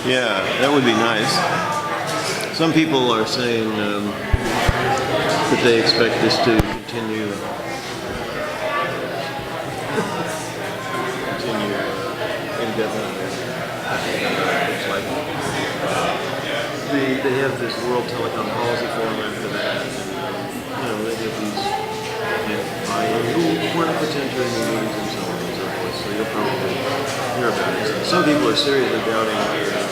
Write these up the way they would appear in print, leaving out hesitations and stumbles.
Yeah, that would be nice. Some people are saying that they expect this to continue indefinitely. It's like they have this World Telecom Policy Forum after that. And, they have these important potential meetings and so on and so forth. So you'll probably hear about it. Some people are seriously doubting whether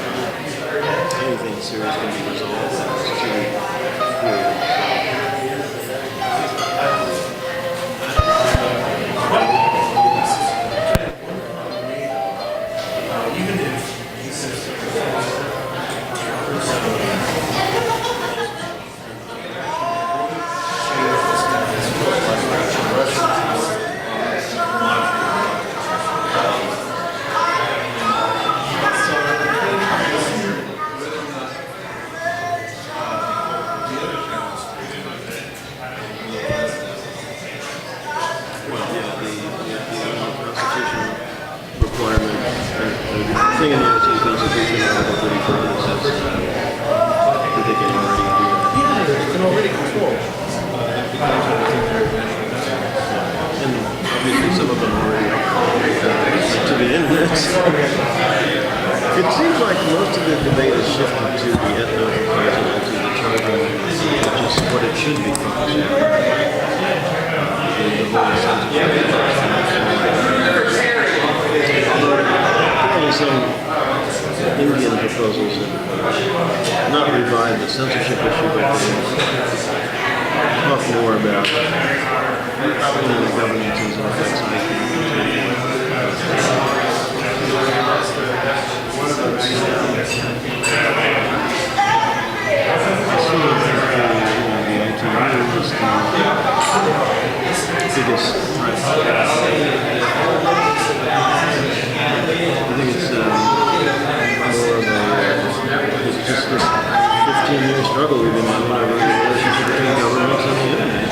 anything serious can be resolved in the next 2 years. The thing in the OT Constitution, Article 34, that says that they can already do that. Yeah, they can already control. And obviously some of them already are to the end. It seems like most of the debate is shifted to the ethno-comparison, to the charging, which is what it should be focusing on. The whole sense of some Indian proposals that not revive the censorship issue, but talk more about the governance and some effects on biggest threat. I think it's more of it's just this 15-year struggle we've been having over the relationship between governments and the internet.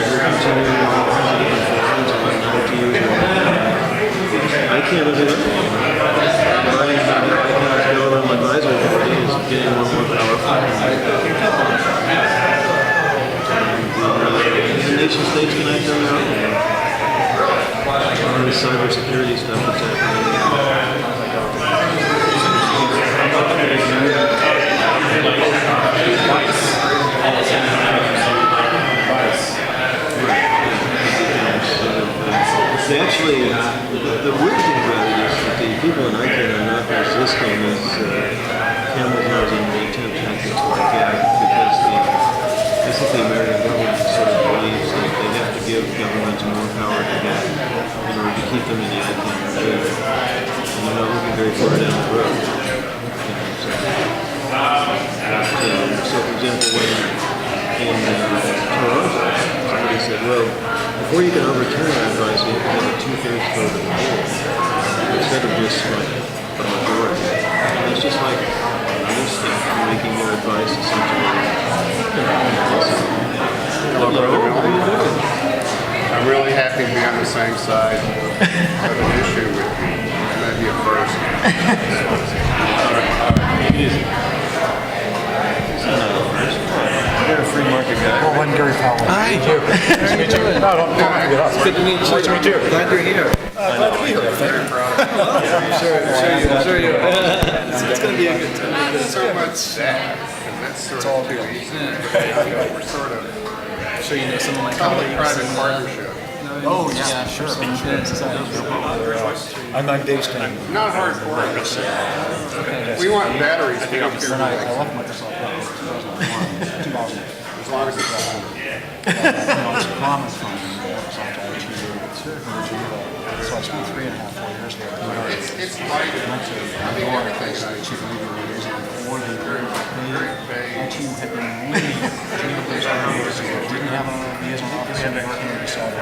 We're continuing on different forms and ITUs. I can't live it up. ICANN's governmental advisory committee is getting more and more powerful. The nation states can act on their own. All the cybersecurity stuff that's happening. They actually, the weird thing about it is that the people in ICANN are not resisting this camel's nose in the attempt to because I think the American government sort of believes that they have to give governments more power to get in order to keep them in the ICANN trade. And they're not looking very far down the road. So for example, when in Toronto, somebody said, well, before you can overturn our advice, you have to have a 2/3 vote of the board, instead of just like a majority. And it's just like other stuff, making your advice essentially. Hello, brother. How are you doing? I'm really happy to be on the same side of an issue with you. It may be a first. Easy. It's not a first. You're a free market guy. Well, I'm Gary Powell. Hi. Nice to meet you. No, don't get up. It's good to meet you. Nice to meet you. Glad you're here. Glad to be here. Very proud of I'm sure you. It's going to be a good time. you. So much sad, because that's sort of too easy. We're sort of I'm sure you know some of my colleagues. public-private partnership. Oh, yeah, sure. I'm Dave Stein. Not hard work. We want batteries to be up here, Then I left Microsoft in 2000. as long as it's on. It's a promise from Microsoft IT. So I spent 3.5, 4 years there. It's light. I mean, everything's Chief of Legal Liaison for the very vague. IT had been really didn't have a liaison office and they were going to decide.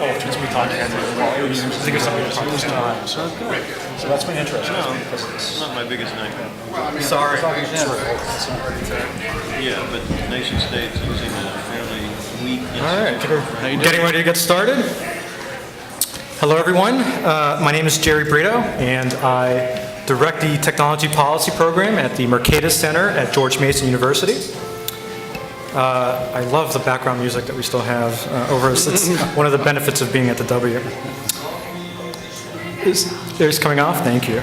Oh, since we talked to I think it's something to talk this time. So that's been interesting. It's not my biggest nightmare. Sorry. Yeah, but nation states using a fairly weak All right, getting ready to get started. Hello, everyone. My name is Jerry Brito, and I direct the Technology Policy Program at the Mercatus Center at George Mason University. I love the background music that we still have over us. It's one of the benefits of being at the W. There's coming off, thank you.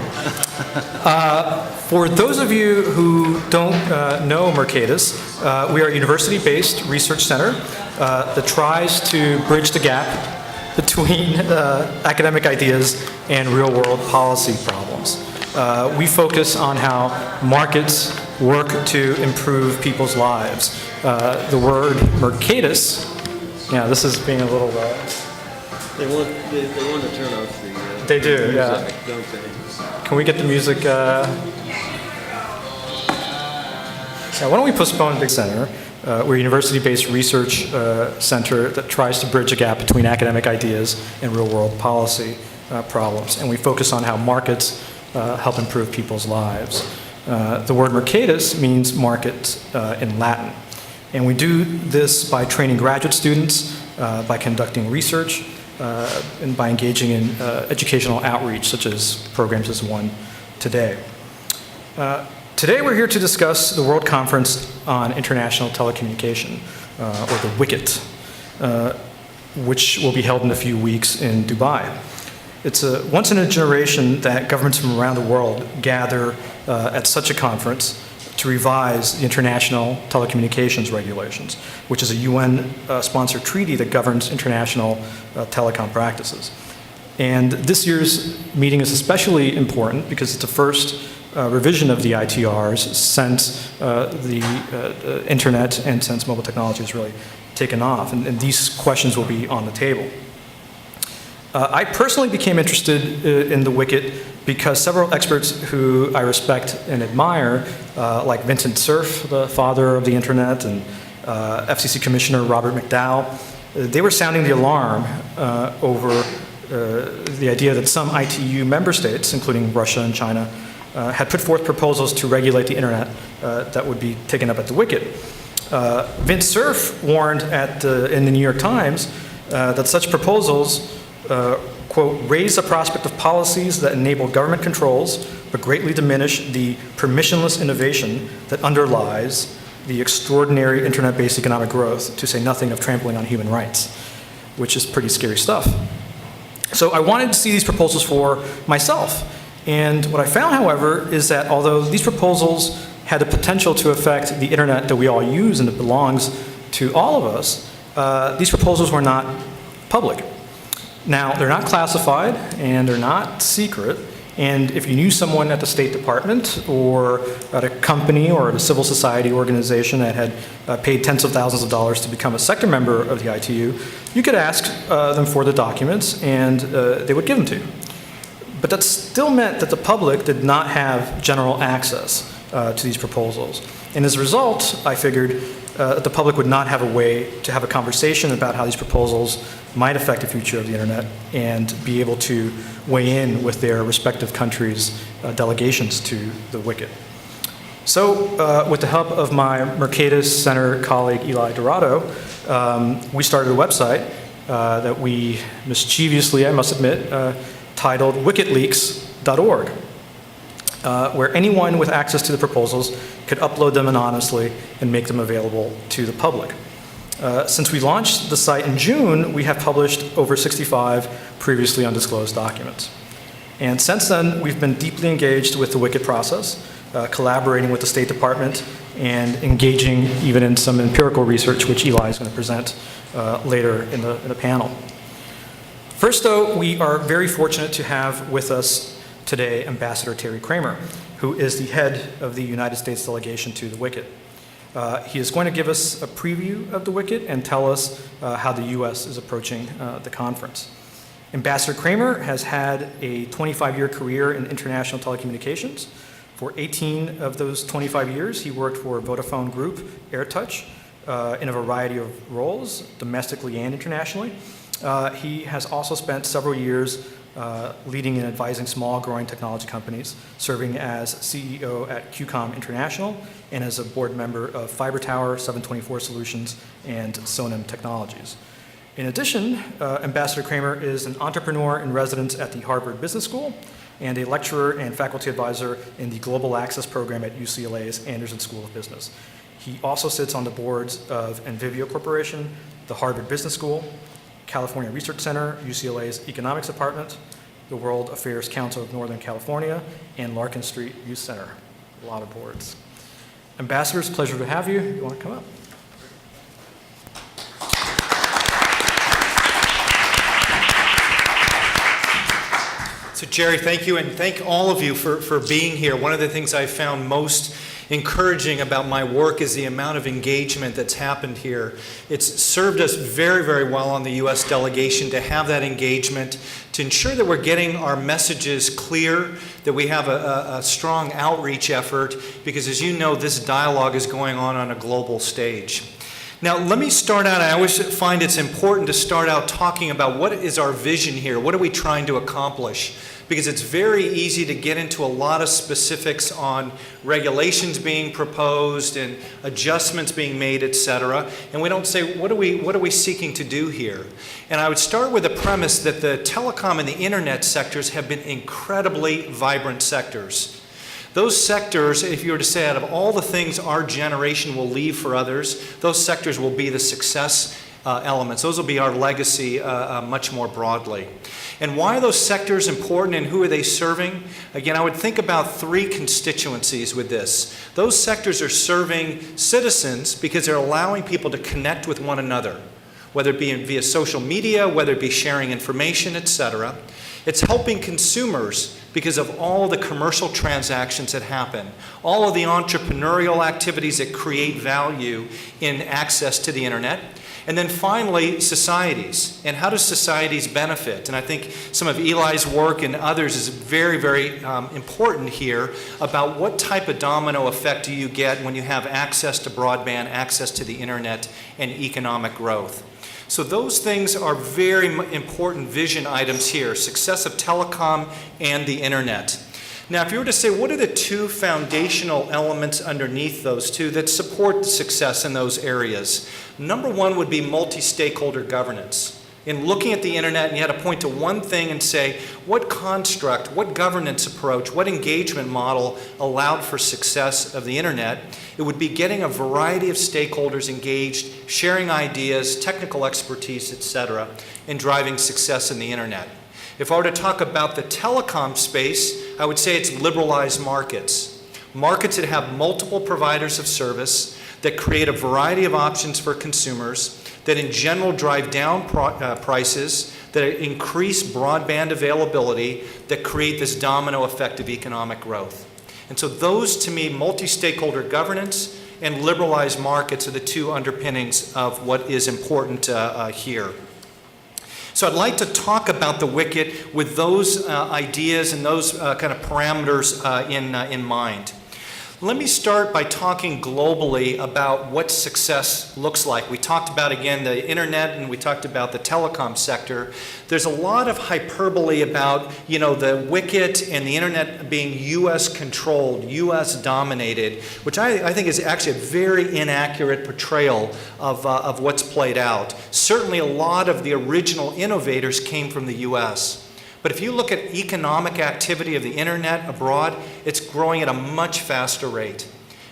For those of you who don't know Mercatus, we are a university-based research center that tries to bridge the gap between academic ideas and real-world policy problems. We focus on how markets work to improve people's lives. The word Mercatus, yeah, this is being a little... They want to turn off the They do, music, yeah. don't they? Can we get the music? Yeah, why don't we postpone Big Center? We're a university-based research center that tries to bridge a gap between academic ideas and real-world policy problems. And we focus on how markets help improve people's lives. The word Mercatus means market in Latin. And we do this by training graduate students, by conducting research, and by engaging in educational outreach, such as programs as one today. Today we're here to discuss the World Conference on International Telecommunication, or the WICIT, which will be held in a few weeks in Dubai. It's a once in a generation that governments from around the world gather at such a conference to revise the international telecommunications regulations, which is a UN-sponsored treaty that governs international telecom practices. And this year's meeting is especially important because it's the first revision of the ITRs since the internet and since mobile technology has really taken off. And these questions will be on the table. I personally became interested in the WICIT because several experts who I respect and admire, like Vincent Cerf, the father of the internet, and FCC Commissioner Robert McDowell, they were sounding the alarm over the idea that some ITU member states, including Russia and China, had put forth proposals to regulate the internet that would be taken up at the WICIT. Vince Cerf warned in the New York Times that such proposals quote, raise the prospect of policies that enable government controls but greatly diminish the permissionless innovation that underlies the extraordinary internet-based economic growth, to say nothing of trampling on human rights, which is pretty scary stuff. So I wanted to see these proposals for myself. And what I found, however, is that although these proposals had the potential to affect the internet that we all use and that belongs to all of us, these proposals were not public. Now, they're not classified, and they're not secret, and if you knew someone at the State Department or at a company or at a civil society organization that had paid tens of thousands of dollars to become a sector member of the ITU, you could ask them for the documents, and they would give them to you. But that still meant that the public did not have general access to these proposals. And as a result, I figured that the public would not have a way to have a conversation about how these proposals might affect the future of the internet and be able to weigh in with their respective countries' delegations to the WICIT. So with the help of my Mercatus Center colleague Eli Dorado, we started a website that we mischievously, I must admit, titled wicitleaks.org, where anyone with access to the proposals could upload them anonymously and make them available to the public. Since we launched the site in June, we have published over 65 previously undisclosed documents. And since then, we've been deeply engaged with the WICIT process, collaborating with the State Department and engaging even in some empirical research, which Eli is going to present later in the panel. First, though, we are very fortunate to have with us today Ambassador Terry Kramer, who is the head of the United States delegation to the WICIT. He is going to give us a preview of the WICIT and tell us how the U.S. is approaching the conference. Ambassador Kramer has had a 25-year career in international telecommunications. For 18 of those 25 years, he worked for Vodafone Group, AirTouch, in a variety of roles, domestically and internationally. He has also spent several years leading and advising small growing technology companies, serving as CEO at QCOM International and as a board member of Fiber Tower, 724 Solutions, and Sonim Technologies. In addition, Ambassador Kramer is an entrepreneur in residence at the Harvard Business School, and a lecturer and faculty advisor in the Global Access Program at UCLA's Anderson School of Business. He also sits on the boards of Envivio Corporation, the Harvard Business School, California Research Center, UCLA's Economics Department, the World Affairs Council of Northern California, and Larkin Street Youth Center. A lot of boards. Ambassadors, pleasure to have you. You want to come up? So Jerry, thank you, and thank all of you for being here. One of the things I found most encouraging about my work is the amount of engagement that's happened here. It's served us very, very well on the U.S. delegation to have that engagement, to ensure that we're getting our messages clear, that we have a strong outreach effort, because as you know, this dialogue is going on a global stage. Now, let me start out. I always find it's important to start out talking about what is our vision here. What are we trying to accomplish? Because it's very easy to get into a lot of specifics on regulations being proposed and adjustments being made, et cetera, and we don't say, what are we seeking to do here? And I would start with the premise that the telecom and the internet sectors have been incredibly vibrant sectors. Those sectors, if you were to say out of all the things our generation will leave for others, those sectors will be the success elements. Those will be our legacy much more broadly. And why are those sectors important and who are they serving? Again, I would think about three constituencies with this. Those sectors are serving citizens because they're allowing people to connect with one another, whether it be via social media, whether it be sharing information, etc. It's helping consumers because of all the commercial transactions that happen, all of the entrepreneurial activities that create value in access to the internet. And then finally, societies. And how do societies benefit? And I think some of Eli's work and others is very, very important here about what type of domino effect do you get when you have access to broadband, access to the internet, and economic growth. So those things are very important vision items here, success of telecom and the internet. Now, if you were to say, what are the two foundational elements underneath those two that support the success in those areas? Number one would be multi-stakeholder governance. In looking at the internet, and you had to point to one thing and say, what construct, what governance approach, what engagement model allowed for success of the internet? It would be getting a variety of stakeholders engaged, sharing ideas, technical expertise, etc., and driving success in the internet. If I were to talk about the telecom space, I would say it's liberalized markets. Markets that have multiple providers of service, that create a variety of options for consumers, that in general drive down prices, that increase broadband availability, that create this domino effect of economic growth. And so those, to me, multi-stakeholder governance and liberalized markets are the two underpinnings of what is important here. So I'd like to talk about the wicket with those ideas and those kind of parameters in mind. Let me start by talking globally about what success looks like. We talked about, again, the internet, and we talked about the telecom sector. There's a lot of hyperbole about, you know, the wicket and the internet being U.S. controlled, U.S. dominated, which I think is actually a very inaccurate portrayal of what's played out. Certainly a lot of the original innovators came from the U.S. But if you look at economic activity of the internet abroad, it's growing at a much faster rate.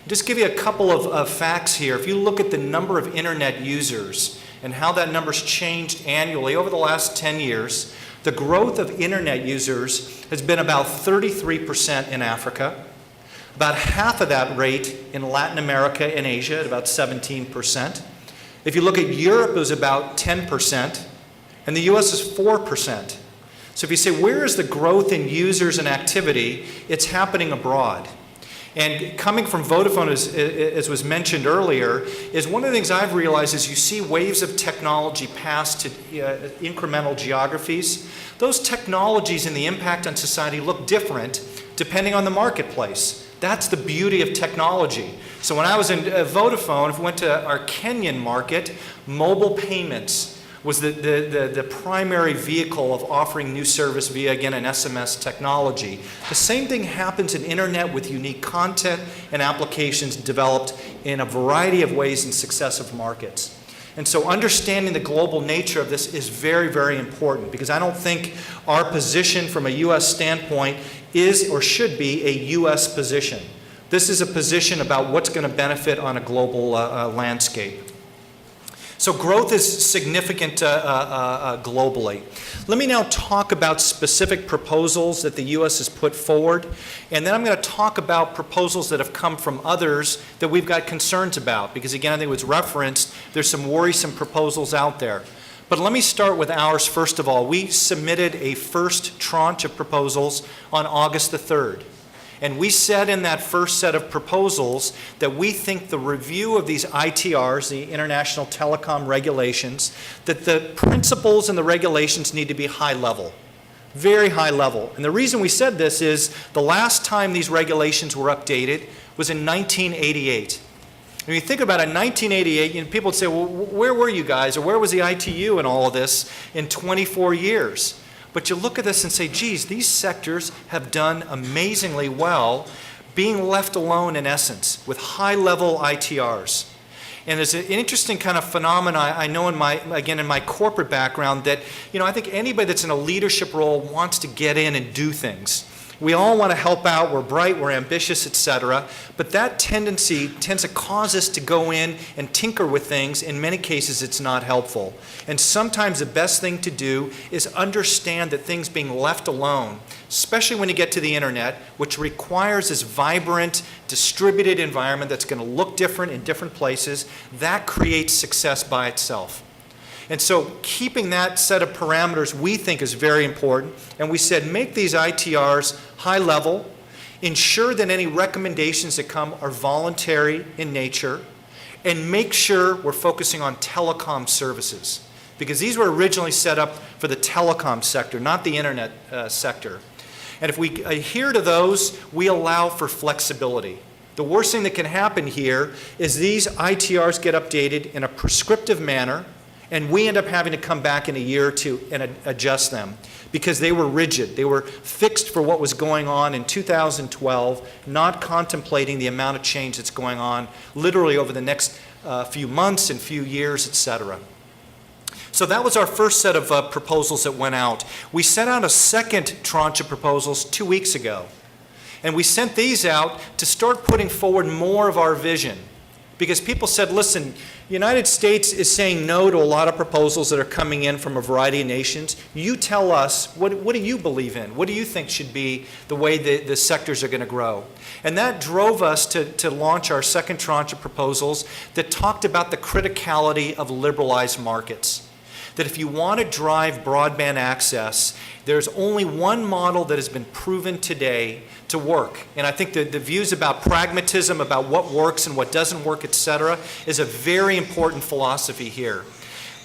Just give you a couple of facts here. If you look at the number of internet users and how that number's changed annually over the last 10 years, the growth of internet users has been about 33% in Africa, about half of that rate in Latin America and Asia at about 17%. If you look at Europe, it was about 10%, and the US is 4%. So if you say, where is the growth in users and activity? It's happening abroad. And coming from Vodafone, as was mentioned earlier, is one of the things I've realized is you see waves of technology pass to incremental geographies. Those technologies and the impact on society look different depending on the marketplace. That's the beauty of technology. So when I was in Vodafone, if we went to our Kenyan market, mobile payments was the primary vehicle of offering new service via, again, an SMS technology. The same thing happens in internet with unique content and applications developed in a variety of ways in successive markets. And so understanding the global nature of this is very, very important, because I don't think our position from a U.S. standpoint is or should be a U.S. position. This is a position about what's going to benefit on a global landscape. So growth is significant globally. Let me now talk about specific proposals that the U.S. has put forward, and then I'm going to talk about proposals that have come from others that we've got concerns about, because again, I think it was referenced, there's some worrisome proposals out there. But let me start with ours first of all. We submitted a first tranche of proposals on August the 3rd. And we said in that first set of proposals that we think the review of these ITRs, the International Telecom Regulations, that the principles and the regulations need to be high level, very high level. And the reason we said this is the last time these regulations were updated was in 1988. When you think about it, in 1988, people would say, well, where were you guys, or where was the ITU in all of this in 24 years? But you look at this and say, geez, these sectors have done amazingly well being left alone in essence with high-level ITRs. And there's an interesting kind of phenomena I know in my corporate background that, I think anybody that's in a leadership role wants to get in and do things. We all want to help out, we're bright, we're ambitious, etc. But that tendency tends to cause us to go in and tinker with things. In many cases, it's not helpful. And sometimes the best thing to do is understand that things being left alone, especially when you get to the internet, which requires this vibrant, distributed environment that's going to look different in different places, that creates success by itself. And so keeping that set of parameters we think is very important. And we said make these ITRs high level, ensure that any recommendations that come are voluntary in nature, and make sure we're focusing on telecom services. Because these were originally set up for the telecom sector, not the internet sector. And if we adhere to those, we allow for flexibility. The worst thing that can happen here is these ITRs get updated in a prescriptive manner, and we end up having to come back in a year or two and adjust them because they were rigid. They were fixed for what was going on in 2012, not contemplating the amount of change that's going on literally over the next few months and few years, etc. So that was our first set of proposals that went out. We sent out a second tranche of proposals 2 weeks ago. And we sent these out to start putting forward more of our vision. Because people said, listen, the United States is saying no to a lot of proposals that are coming in from a variety of nations. You tell us, what do you believe in? What do you think should be the way the sectors are going to grow? And that drove us to launch our second tranche of proposals that talked about the criticality of liberalized markets. That if you want to drive broadband access, there's only one model that has been proven today to work. And I think the views about pragmatism, about what works and what doesn't work, etc., is a very important philosophy here.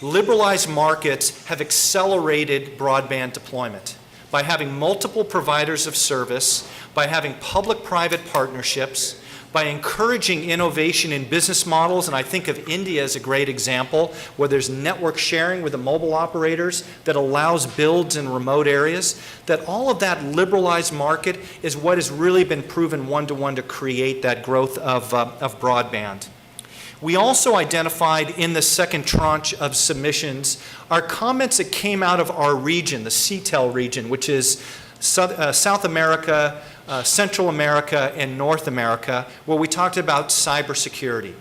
Liberalized markets have accelerated broadband deployment by having multiple providers of service, by having public-private partnerships, by encouraging innovation in business models, and I think of India as a great example, where there's network sharing with the mobile operators that allows builds in remote areas, that all of that liberalized market is what has really been proven one-to-one to create that growth of broadband. We also identified in the second tranche of submissions our comments that came out of our region, the CTEL region, which is South America, Central America, and North America, where we talked about cybersecurity.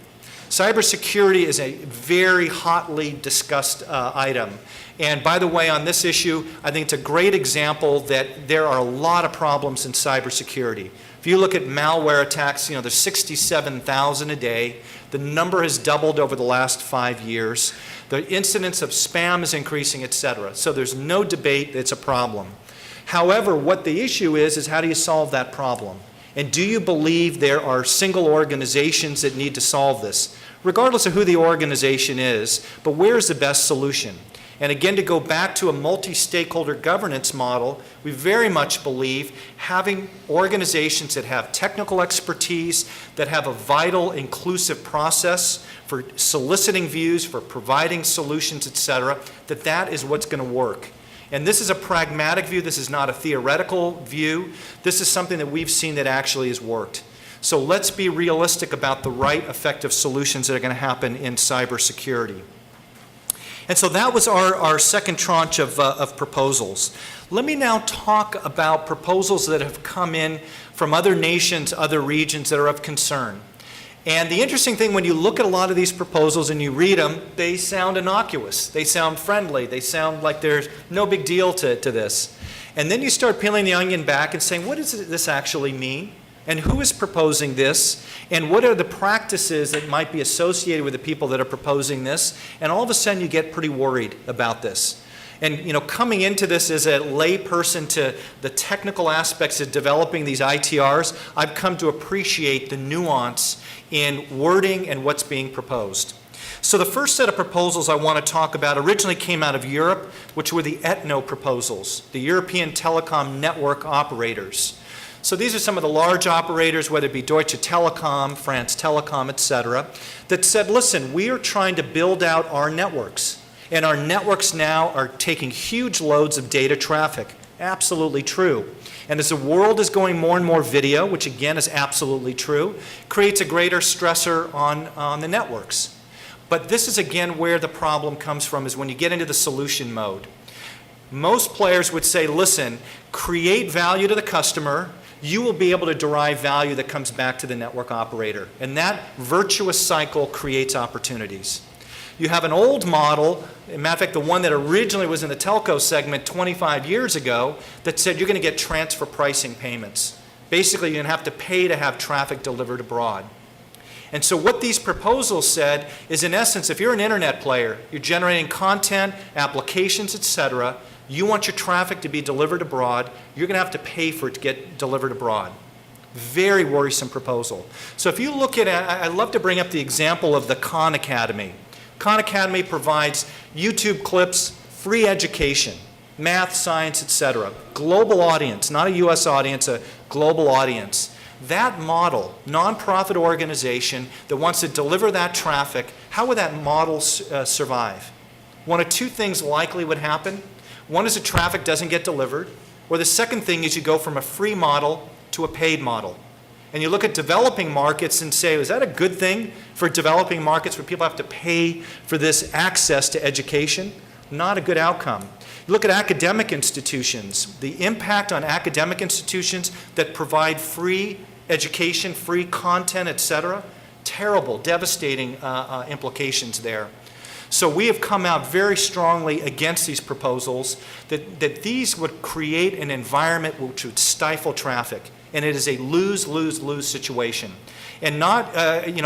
Cybersecurity is a very hotly discussed item. And by the way, on this issue, I think it's a great example that there are a lot of problems in cybersecurity. If you look at malware attacks, there's 67,000 a day. The number has doubled over the last 5 years. The incidence of spam is increasing, etc. So there's no debate that it's a problem. However, what the issue is how do you solve that problem? And do you believe there are single organizations that need to solve this? Regardless of who the organization is, but where's the best solution? And again, to go back to a multi-stakeholder governance model, we very much believe having organizations that have technical expertise, that have a vital, inclusive process for soliciting views, for providing solutions, etc., that is what's going to work. And this is a pragmatic view. This is not a theoretical view. This is something that we've seen that actually has worked. So let's be realistic about the right effective solutions that are going to happen in cybersecurity. And so that was our second tranche of proposals. Let me now talk about proposals that have come in from other nations, other regions that are of concern. And the interesting thing, when you look at a lot of these proposals and you read them, they sound innocuous. They sound friendly. They sound like there's no big deal to this. And then you start peeling the onion back and saying, what does this actually mean? And who is proposing this? And what are the practices that might be associated with the people that are proposing this? And all of a sudden you get pretty worried about this. And coming into this as a lay person to the technical aspects of developing these ITRs, I've come to appreciate the nuance in wording and what's being proposed. So the first set of proposals I want to talk about originally came out of Europe, which were the ETNO proposals, the European Telecom Network Operators. So these are some of the large operators, whether it be Deutsche Telekom, France Telecom, et cetera, that said, listen, we are trying to build out our networks. And our networks now are taking huge loads of data traffic. Absolutely true. And as the world is going more and more video, which again is absolutely true, creates a greater stressor on the networks. But this is again where the problem comes from, is when you get into the solution mode. Most players would say, listen, create value to the customer, you will be able to derive value that comes back to the network operator. And that virtuous cycle creates opportunities. You have an old model, as a matter of fact, the one that originally was in the telco segment 25 years ago, that said you're going to get transfer pricing payments. Basically, you're going to have to pay to have traffic delivered abroad. And so what these proposals said is, in essence, if you're an internet player, you're generating content, applications, etc., you want your traffic to be delivered abroad, you're going to have to pay for it to get delivered abroad. Very worrisome proposal. So if you look at, I love to bring up the example of the Khan Academy. Khan Academy provides YouTube clips, free education, math, science, etc. Global audience, not a US audience, a global audience. That model, nonprofit organization that wants to deliver that traffic, how would that model survive? One of two things likely would happen. One is the traffic doesn't get delivered, or the second thing is you go from a free model to a paid model. And you look at developing markets and say, is that a good thing for developing markets where people have to pay for this access to education? Not a good outcome. You look at academic institutions, the impact on academic institutions that provide free education, free content, etc. Terrible, devastating implications there. So we have come out very strongly against these proposals, that these would create an environment which would stifle traffic. And it is a lose-lose-lose situation. And not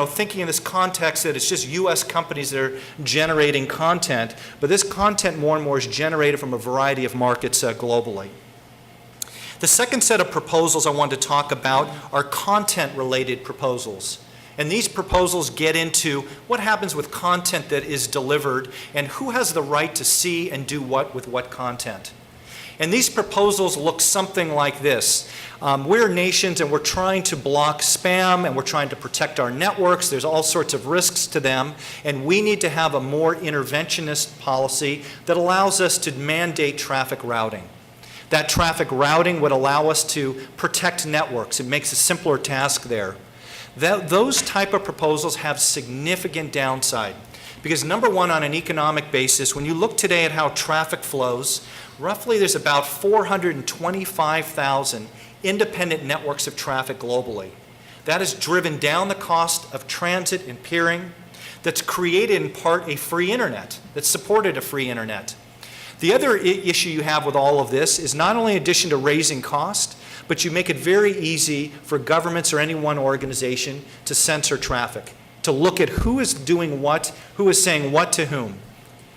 thinking in this context that it's just US companies that are generating content, but this content more and more is generated from a variety of markets globally. The second set of proposals I want to talk about are content-related proposals. And these proposals get into what happens with content that is delivered and who has the right to see and do what with what content. And these proposals look something like this. We're nations and we're trying to block spam and we're trying to protect our networks. There's all sorts of risks to them. And we need to have a more interventionist policy that allows us to mandate traffic routing. That traffic routing would allow us to protect networks. It makes a simpler task there. Those type of proposals have significant downside. Because number one, on an economic basis, when you look today at how traffic flows, roughly there's about 425,000 independent networks of traffic globally. That has driven down the cost of transit and peering. That's created in part a free internet, that's supported a free internet. The other issue you have with all of this is not only in addition to raising cost, but you make it very easy for governments or any one organization to censor traffic, to look at who is doing what, who is saying what to whom.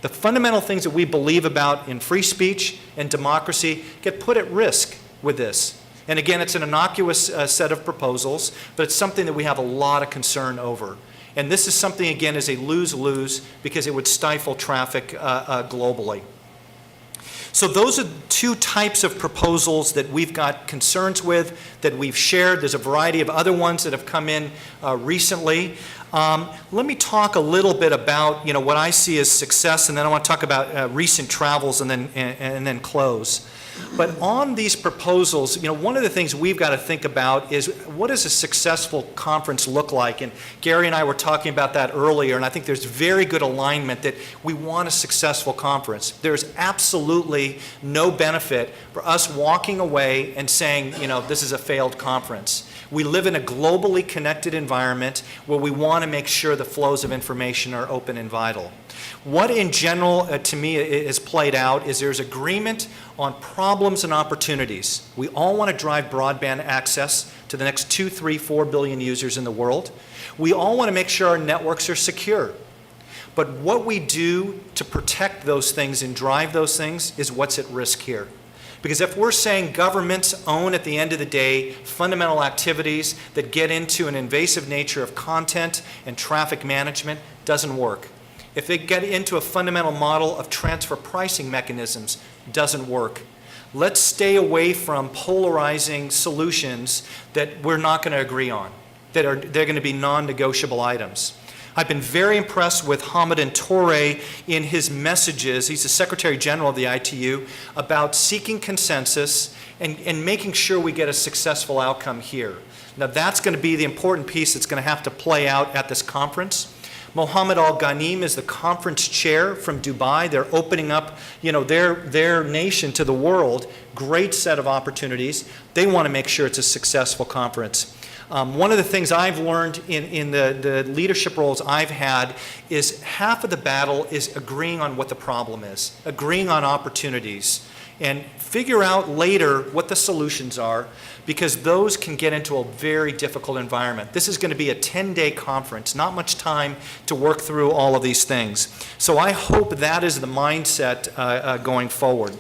The fundamental things that we believe about in free speech and democracy get put at risk with this. And again, it's an innocuous set of proposals, but it's something that we have a lot of concern over. And this is something, again, is a lose-lose because it would stifle traffic globally. So those are two types of proposals that we've got concerns with, that we've shared. There's a variety of other ones that have come in recently. Let me talk a little bit about what I see as success, and then I want to talk about recent travels and then close. But on these proposals, one of the things we've got to think about is what does a successful conference look like? And Gary and I were talking about that earlier, and I think there's very good alignment that we want a successful conference. There's absolutely no benefit for us walking away and saying, this is a failed conference. We live in a globally connected environment where we want to make sure the flows of information are open and vital. What in general, to me, is played out is there's agreement on problems and opportunities. We all want to drive broadband access to the next 2, 3, 4 billion users in the world. We all want to make sure our networks are secure. But what we do to protect those things and drive those things is what's at risk here. Because if we're saying governments own, at the end of the day, fundamental activities that get into an invasive nature of content and traffic management, doesn't work. If they get into a fundamental model of transfer pricing mechanisms, doesn't work. Let's stay away from polarizing solutions that we're not going to agree on, they're going to be non-negotiable items. I've been very impressed with Hamid Toure in his messages. He's the Secretary General of the ITU, about seeking consensus and making sure we get a successful outcome here. Now that's going to be the important piece that's going to have to play out at this conference. Mohammed Al Ghanim is the conference chair from Dubai. They're opening up, their nation to the world. Great set of opportunities. They want to make sure it's a successful conference. One of the things I've learned in the leadership roles I've had is half of the battle is agreeing on what the problem is, agreeing on opportunities, and figure out later what the solutions are, because those can get into a very difficult environment. This is going to be a 10-day conference, not much time to work through all of these things. So I hope that is the mindset going forward.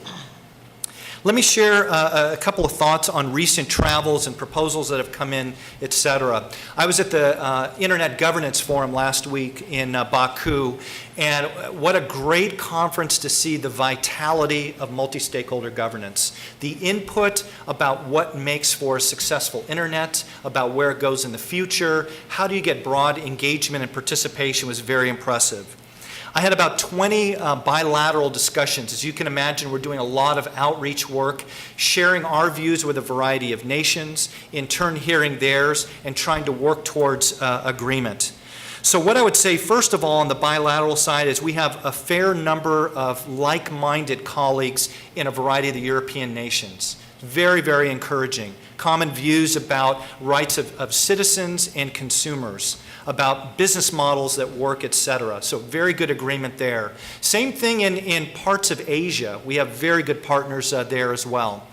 Let me share a couple of thoughts on recent travels and proposals that have come in, et cetera. I was at the Internet Governance Forum last week in Baku, and what a great conference to see the vitality of multi-stakeholder governance. The input about what makes for a successful internet, about where it goes in the future, how do you get broad engagement and participation was very impressive. I had about 20 bilateral discussions. As you can imagine, we're doing a lot of outreach work, sharing our views with a variety of nations, in turn hearing theirs, and trying to work towards agreement. So what I would say, first of all, on the bilateral side is we have a fair number of like-minded colleagues in a variety of the European nations. Very, very encouraging. Common views about rights of citizens and consumers, about business models that work, et cetera. So very good agreement there. Same thing in parts of Asia. We have very good partners there as well.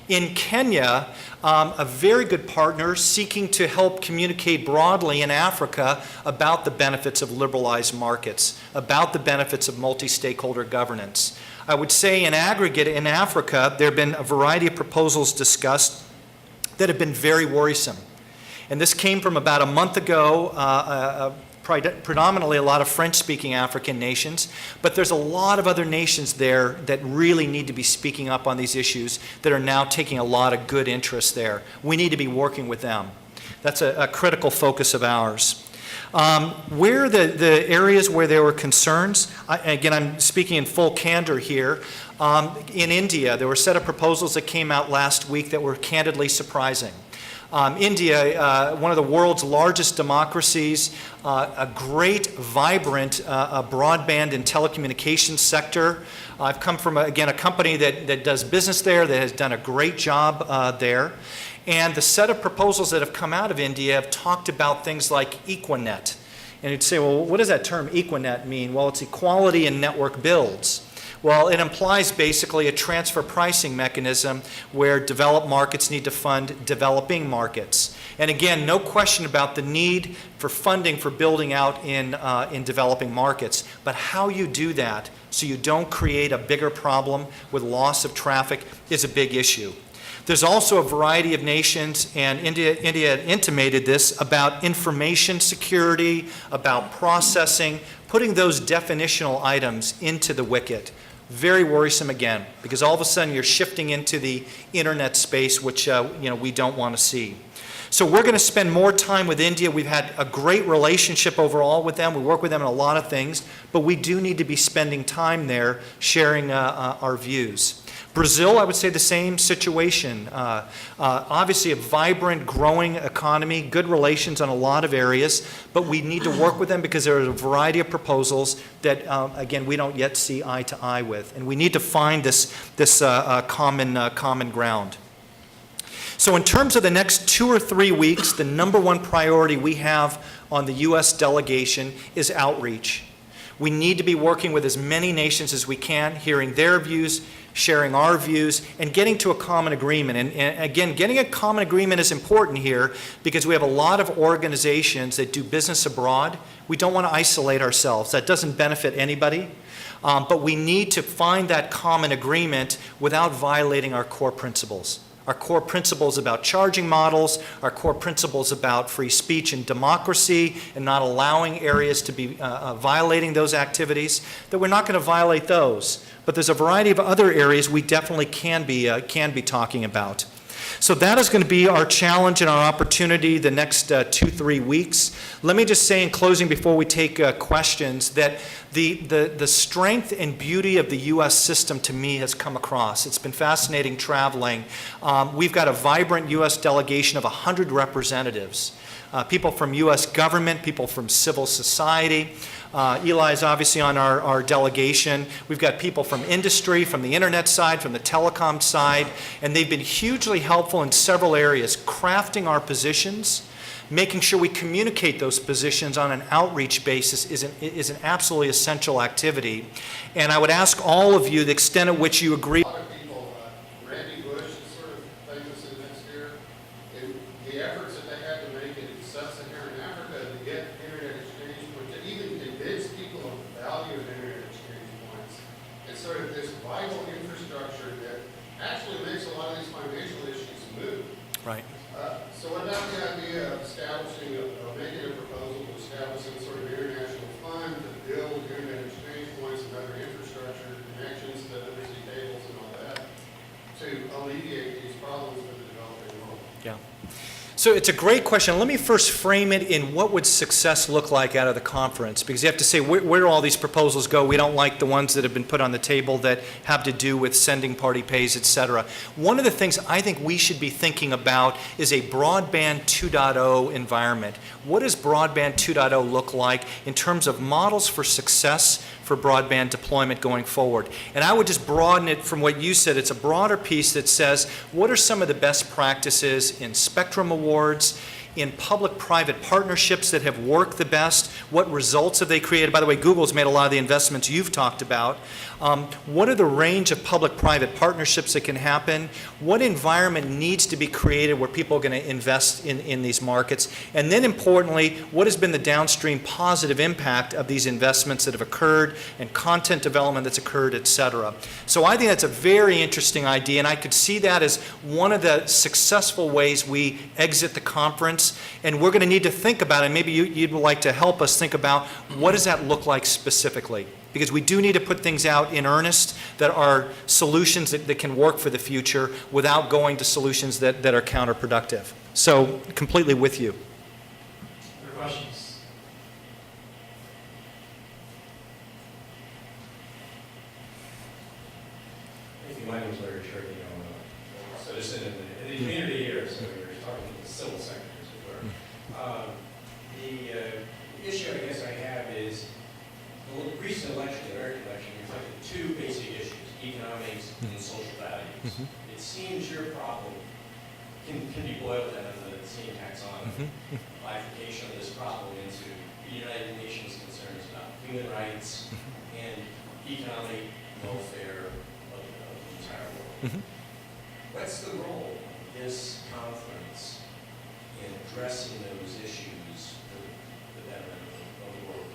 In Kenya, a very good partner seeking to help communicate broadly in Africa about the benefits of liberalized markets, about the benefits of multi-stakeholder governance. I would say in aggregate in Africa, there have been a variety of proposals discussed that have been very worrisome. And this came from about a month ago, predominantly a lot of French-speaking African nations, but there's a lot of other nations there that really need to be speaking up on these issues that are now taking a lot of good interest there. We need to be working with them. That's a critical focus of ours. Where the areas where there were concerns, again, I'm speaking in full candor here. In India, there were a set of proposals that came out last week that were candidly surprising. India, one of the world's largest democracies, a great, vibrant broadband and telecommunications sector. I've come from, again, a company that does business there, that has done a great job there. And the set of proposals that have come out of India have talked about things like Equinet. And you'd say, well, what does that term Equinet mean? Well, it's equality in network builds. Well, it implies basically a transfer pricing mechanism where developed markets need to fund developing markets. And again, no question about the need for funding for building out in developing markets, but how you do that so you don't create a bigger problem with loss of traffic is a big issue. There's also a variety of nations, and India had intimated this, about information security, about processing, putting those definitional items into the wicket. Very worrisome again, because all of a sudden you're shifting into the internet space, which we don't want to see. So we're going to spend more time with India. We've had a great relationship overall with them. We work with them in a lot of things, but we do need to be spending time there sharing our views. Brazil, I would say the same situation. Obviously a vibrant, growing economy, good relations on a lot of areas, but we need to work with them because there are a variety of proposals that, again, we don't yet see eye to eye with. And we need to find this common ground. So in terms of the next 2 or 3 weeks, the number one priority we have on the U.S. delegation is outreach. We need to be working with as many nations as we can, hearing their views, sharing our views, and getting to a common agreement. And again, getting a common agreement is important here because we have a lot of organizations that do business abroad. We don't want to isolate ourselves. That doesn't benefit anybody. But we need to find that common agreement without violating our core principles. Our core principles about charging models, our core principles about free speech and democracy and not allowing areas to be violating those activities, that we're not going to violate those. But there's a variety of other areas we definitely can be talking about. So that is going to be our challenge and our opportunity the next 2-3 weeks. Let me just say in closing before we take questions that the strength and beauty of the U.S. system to me has come across. It's been fascinating traveling. We've got a vibrant U.S. delegation of 100 representatives. People from U.S. government, people from civil society. Eli is obviously on our delegation. We've got people from industry, from the internet side, from the telecom side, and they've been hugely helpful in several areas, crafting our positions, making sure we communicate those positions on an outreach basis is an absolutely essential activity. And I would ask all of you the extent at which you agree. The efforts that they had to make in sub-Saharan Africa to get internet exchange points, to even convince people of the value of internet exchange points, and sort of this vital infrastructure that actually makes a lot of these financial issues move. Right. So what about the idea of establishing, making a proposal to establish some sort of international fund to build internet exchange points and other infrastructure connections to undersea cables and all that to alleviate these problems for the developing world? Yeah. So it's a great question. Let me first frame it in what would success look like out of the conference, because you have to say where do all these proposals go? We don't like the ones that have been put on the table that have to do with sending party pays, et cetera. One of the things I think we should be thinking about is a broadband 2.0 environment. What does broadband 2.0 look like in terms of models for success for broadband deployment going forward? And I would just broaden it from what you said. It's a broader piece that says, what are some of the best practices in spectrum awards, in public-private partnerships that have worked the best? What results have they created? By the way, Google's made a lot of the investments you've talked about. What are the range of public-private partnerships that can happen? What environment needs to be created where people are going to invest in these markets? And then importantly, what has been the downstream positive impact of these investments that have occurred and content development that's occurred, et cetera? So I think that's a very interesting idea, and I could see that as one of the successful ways we exit the conference. And we're going to need to think about it. Maybe you'd like to help us think about what does that look like specifically? Because we do need to put things out in earnest that are solutions that can work for the future without going to solutions that are counterproductive. So completely with you. Other questions? Thank you. My name is Larry Sherry. I'm a citizen in the community here, so you're talking to the civil sector. The issue I guess I have is the recent election, the American election, reflected two basic issues, economics and social values. It seems your problem can be boiled down to the same taxonomy, bifurcation of this problem into the United Nations concerns about human rights and economic welfare of the entire world. What's the role of this conference in addressing those issues for the betterment of the world?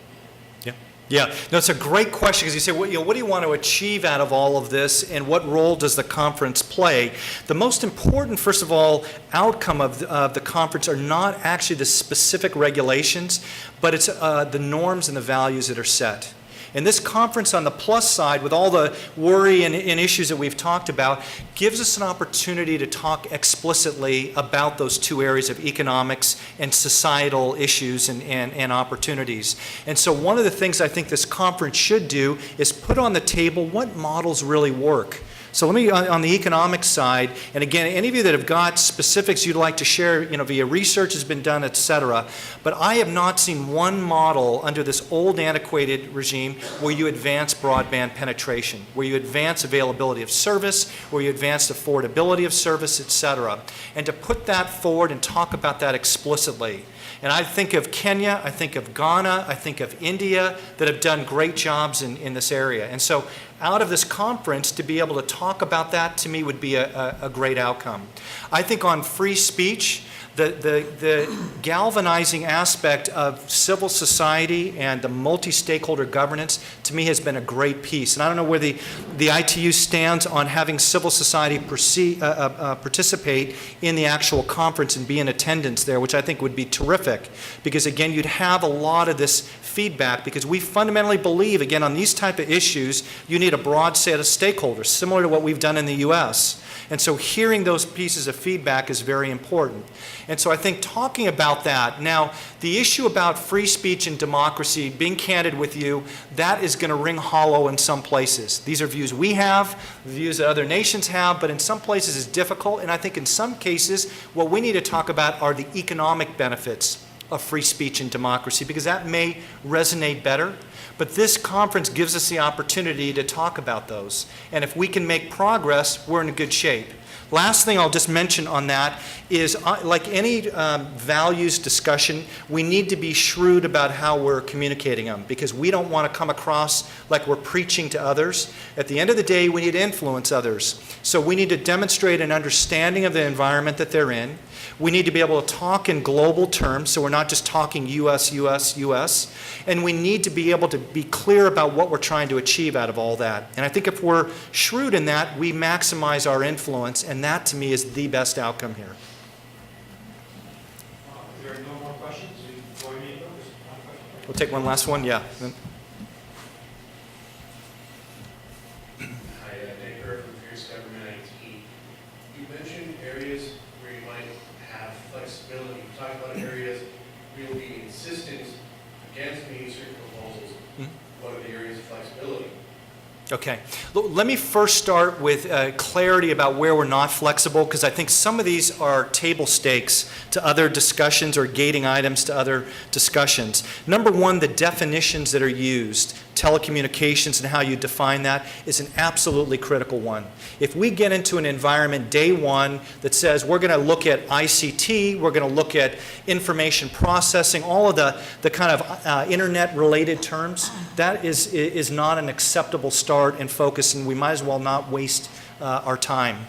Yeah, no, it's a great question because you say, what do you want to achieve out of all of this and what role does the conference play? The most important, first of all, outcome of the conference are not actually the specific regulations, but it's the norms and the values that are set. And this conference on the plus side, with all the worry and issues that we've talked about, gives us an opportunity to talk explicitly about those two areas of economics and societal issues and opportunities. And so one of the things I think this conference should do is put on the table what models really work. So let me, on the economic side, and again, any of you that have got specifics you'd like to share, via research has been done, et cetera, but I have not seen one model under this old antiquated regime where you advance broadband penetration, where you advance availability of service, where you advance affordability of service, et cetera. And to put that forward and talk about that explicitly. And I think of Kenya, I think of Ghana, I think of India that have done great jobs in this area. And so out of this conference, to be able to talk about that to me would be a great outcome. I think on free speech, the galvanizing aspect of civil society and the multi-stakeholder governance to me has been a great piece. And I don't know where the ITU stands on having civil society participate in the actual conference and be in attendance there, which I think would be terrific, because again, you'd have a lot of this feedback, because we fundamentally believe, again, on these type of issues, you need a broad set of stakeholders, similar to what we've done in the US. And so hearing those pieces of feedback is very important. And so I think talking about that, now the issue about free speech and democracy, being candid with you, that is going to ring hollow in some places. These are views we have, views that other nations have, but in some places it's difficult. And I think in some cases what we need to talk about are the economic benefits of free speech and democracy, because that may resonate better. But this conference gives us the opportunity to talk about those. And if we can make progress, we're in a good shape. Last thing I'll just mention on that is, like any values discussion, we need to be shrewd about how we're communicating them, because we don't want to come across like we're preaching to others. At the end of the day, we need to influence others. So we need to demonstrate an understanding of the environment that they're in. We need to be able to talk in global terms, so we're not just talking US, US, US. And we need to be able to be clear about what we're trying to achieve out of all that. And I think if we're shrewd in that, we maximize our influence, and that to me is the best outcome here. If there are no more questions, you join me in those. We'll take one last one, yeah. Hi, Nick Kerr from Fierce Government IT. You mentioned areas where you might have flexibility. You talked about areas where you'll be insistent against meeting certain proposals. What are the areas of flexibility? Okay. Let me first start with clarity about where we're not flexible, because I think some of these are table stakes to other discussions or gating items to other discussions. Number one, the definitions that are used, telecommunications and how you define that, is an absolutely critical one. If we get into an environment day one that says we're going to look at ICT, we're going to look at information processing, all of the kind of internet-related terms, that is not an acceptable start and focus, and we might as well not waste our time.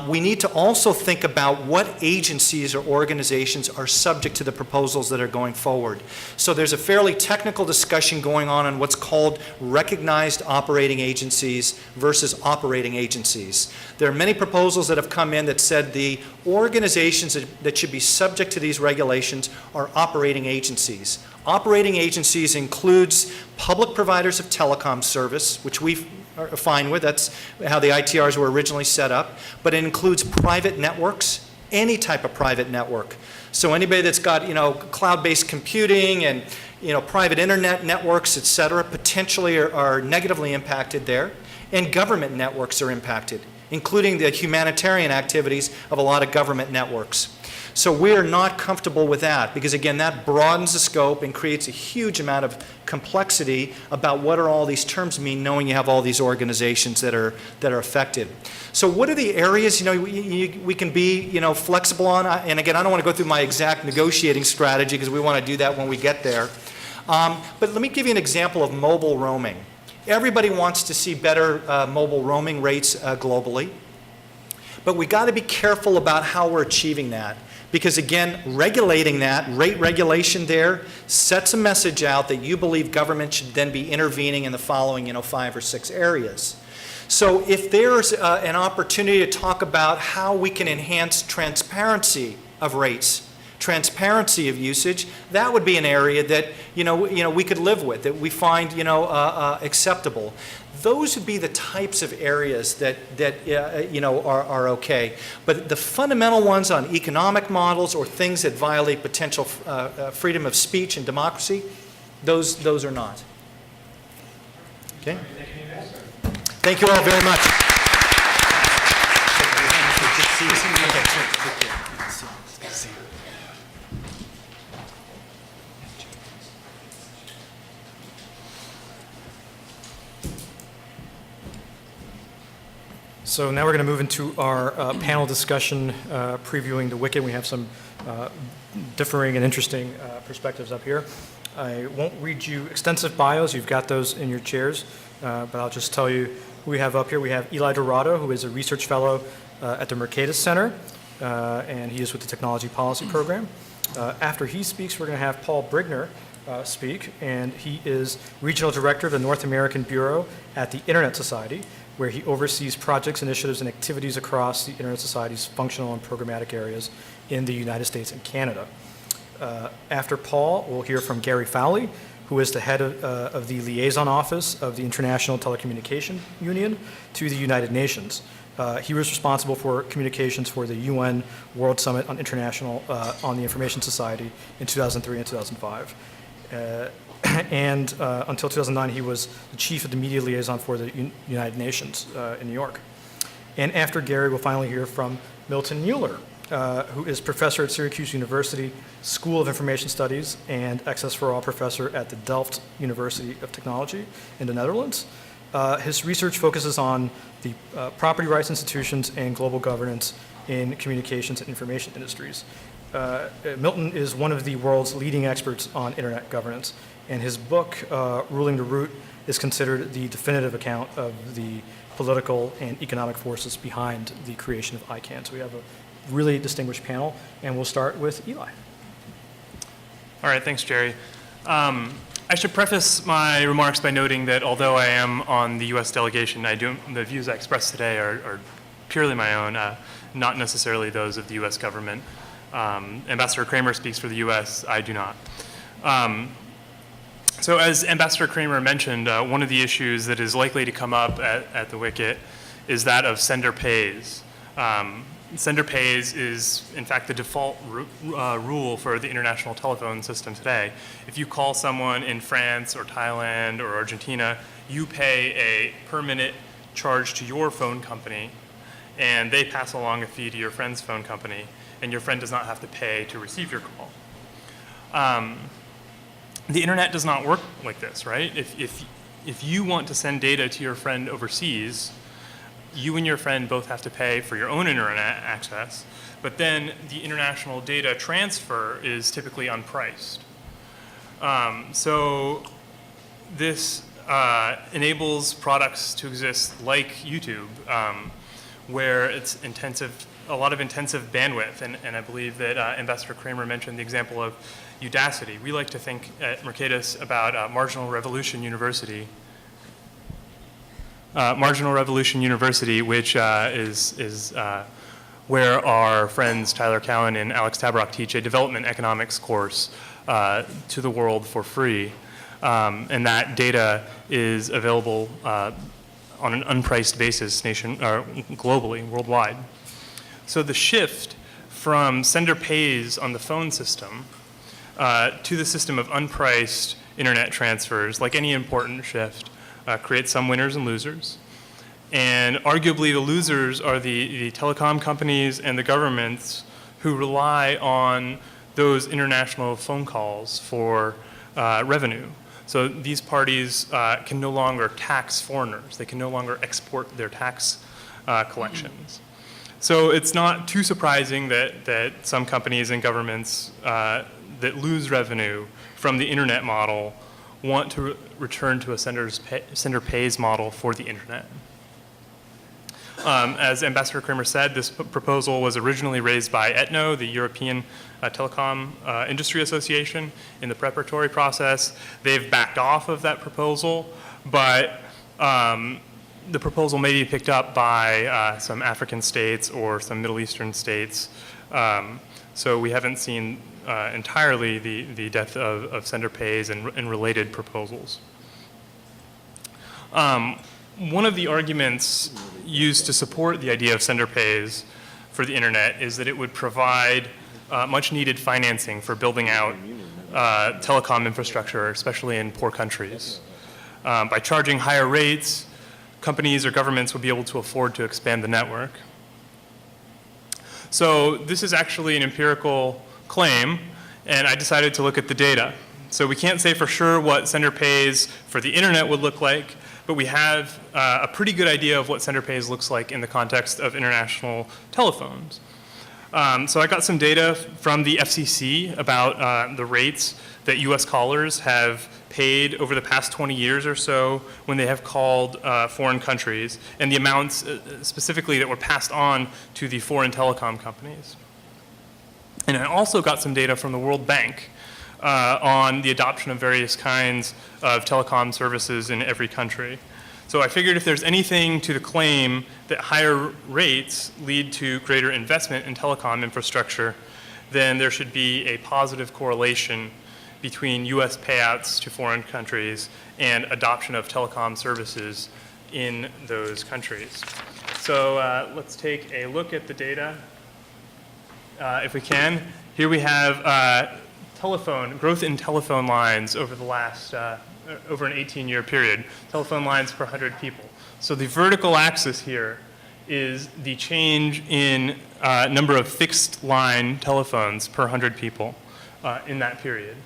We need to also think about what agencies or organizations are subject to the proposals that are going forward. So there's a fairly technical discussion going on what's called recognized operating agencies versus operating agencies. There are many proposals that have come in that said the organizations that should be subject to these regulations are operating agencies. Operating agencies includes public providers of telecom service, which we are fine with. That's how the ITRs were originally set up. But it includes private networks, any type of private network. So anybody that's got, cloud-based computing and, private internet networks, et cetera, potentially are negatively impacted there. And government networks are impacted, including the humanitarian activities of a lot of government networks. So we are not comfortable with that, because again, that broadens the scope and creates a huge amount of complexity about what are all these terms mean, knowing you have all these organizations that are affected. So what are the areas we can be flexible on? And again, I don't want to go through my exact negotiating strategy, because we want to do that when we get there. But let me give you an example of mobile roaming. Everybody wants to see better mobile roaming rates globally, but we got to be careful about how we're achieving that. Because again, regulating that, rate regulation there, sets a message out that you believe government should then be intervening in the following 5 or 6 areas. So if there's an opportunity to talk about how we can enhance transparency of rates, transparency of usage, that would be an area that we could live with, that we find acceptable. Those would be the types of areas that are okay. But the fundamental ones on economic models or things that violate potential freedom of speech and democracy, those are not. Okay. Thank you all very much. See you. Okay, sure. Take care. It's good to see you. So now we're going to move into our panel discussion previewing the Wicked. We have some differing and interesting perspectives up here. I won't read you extensive bios. You've got those in your chairs, but I'll just tell you who we have up here. We have Eli Dorado, who is a research fellow at the Mercatus Center, and he is with the Technology Policy Program. After he speaks, we're going to have Paul Brigner speak, and he is Regional Director of the North American Bureau at the Internet Society, where he oversees projects, initiatives, and activities across the Internet Society's functional and programmatic areas in the United States and Canada. After Paul, we'll hear from Gary Fowley, who is the head of the Liaison Office of the International Telecommunication Union to the United Nations. He was responsible for communications for the UN World Summit on on the Information Society in 2003 and 2005. And until 2009, he was the chief of the media liaison for the United Nations in New York. And after Gary, we'll finally hear from Milton Mueller, who is professor at Syracuse University School of Information Studies and Access for All professor at the Delft University of Technology in the Netherlands. His research focuses on the property rights institutions and global governance in communications and information industries. Milton is one of the world's leading experts on internet governance, and his book, Ruling the Root, is considered the definitive account of the political and economic forces behind the creation of ICANN. So we have a really distinguished panel, and we'll start with Eli. All right, thanks, Jerry. I should preface my remarks by noting that although I am on the U.S. delegation, the views I express today are purely my own, not necessarily those of the U.S. government. Ambassador Kramer speaks for the U.S., I do not. So as Ambassador Kramer mentioned, one of the issues that is likely to come up at the Wicket is that of sender pays. Sender pays is, in fact, the default rule for the international telephone system today. If you call someone in France or Thailand or Argentina, you pay a per minute charge to your phone company, and they pass along a fee to your friend's phone company, and your friend does not have to pay to receive your call. The internet does not work like this, right? If you want to send data to your friend overseas, you and your friend both have to pay for your own internet access, but then the international data transfer is typically unpriced. So this enables products to exist like YouTube, where it's a lot of intensive bandwidth, and I believe that Ambassador Kramer mentioned the example of Udacity. We like to think at Mercatus about Marginal Revolution University. Marginal Revolution University, which is where our friends Tyler Cowan and Alex Tabrock teach a development economics course to the world for free. And that data is available on an unpriced basis globally, worldwide. So the shift from sender pays on the phone system to the system of unpriced internet transfers, like any important shift, creates some winners and losers. And arguably the losers are the telecom companies and the governments who rely on those international phone calls for revenue. So these parties can no longer tax foreigners. They can no longer export their tax collections. So it's not too surprising that some companies and governments that lose revenue from the internet model want to return to a sender pays model for the internet. As Ambassador Kramer said, this proposal was originally raised by ETNO, the European Telecom Industry Association, in the preparatory process. They've backed off of that proposal, but the proposal may be picked up by some African states or some Middle Eastern states. So we haven't seen entirely the death of sender pays and related proposals. One of the arguments used to support the idea of sender pays for the internet is that it would provide much needed financing for building out telecom infrastructure, especially in poor countries. By charging higher rates, companies or governments would be able to afford to expand the network. So this is actually an empirical claim, and I decided to look at the data. So we can't say for sure what sender pays for the internet would look like, but we have a pretty good idea of what sender pays looks like in the context of international telephones. So I got some data from the FCC about the rates that US callers have paid over the past 20 years or so when they have called foreign countries, and the amounts specifically that were passed on to the foreign telecom companies. And I also got some data from the World Bank on the adoption of various kinds of telecom services in every country. So I figured if there's anything to the claim that higher rates lead to greater investment in telecom infrastructure, then there should be a positive correlation between US payouts to foreign countries and adoption of telecom services in those countries. So let's take a look at the data if we can. Here we have growth in telephone lines over the last over an 18-year period, telephone lines per 100 people. So the vertical axis here is the change in number of fixed line telephones per 100 people in that period.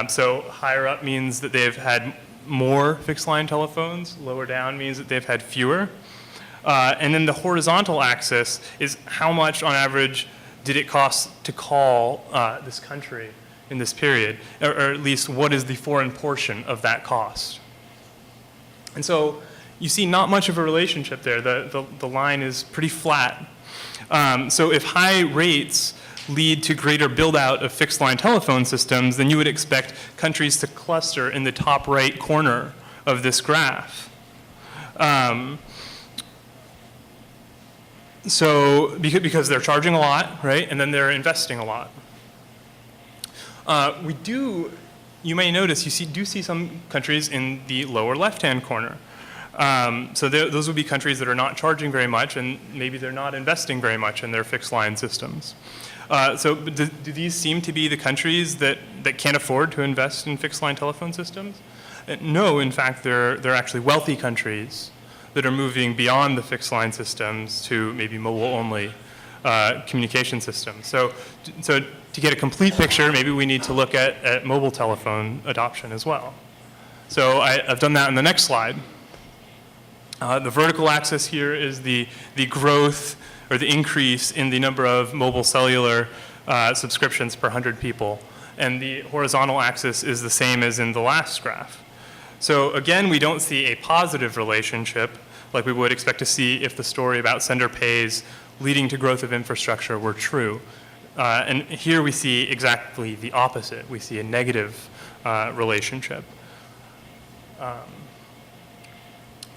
So higher up means that they've had more fixed line telephones, lower down means that they've had fewer. And then the horizontal axis is how much on average did it cost to call this country in this period, or at least what is the foreign portion of that cost. And so you see not much of a relationship there. The line is pretty flat. So if high rates lead to greater build out of fixed line telephone systems, then you would expect countries to cluster in the top right corner of this graph. So because they're charging a lot, right, and then they're investing a lot. You may notice, do see some countries in the lower left-hand corner. So those would be countries that are not charging very much, and maybe they're not investing very much in their fixed line systems. So do these seem to be the countries that can't afford to invest in fixed line telephone systems? No, in fact, they're actually wealthy countries that are moving beyond the fixed line systems to maybe mobile-only communication systems. So to get a complete picture, maybe we need to look at mobile telephone adoption as well. So I've done that in the next slide. The vertical axis here is the growth or the increase in the number of mobile cellular subscriptions per 100 people. And the horizontal axis is the same as in the last graph. So again, we don't see a positive relationship like we would expect to see if the story about sender pays leading to growth of infrastructure were true. And here we see exactly the opposite. We see a negative relationship.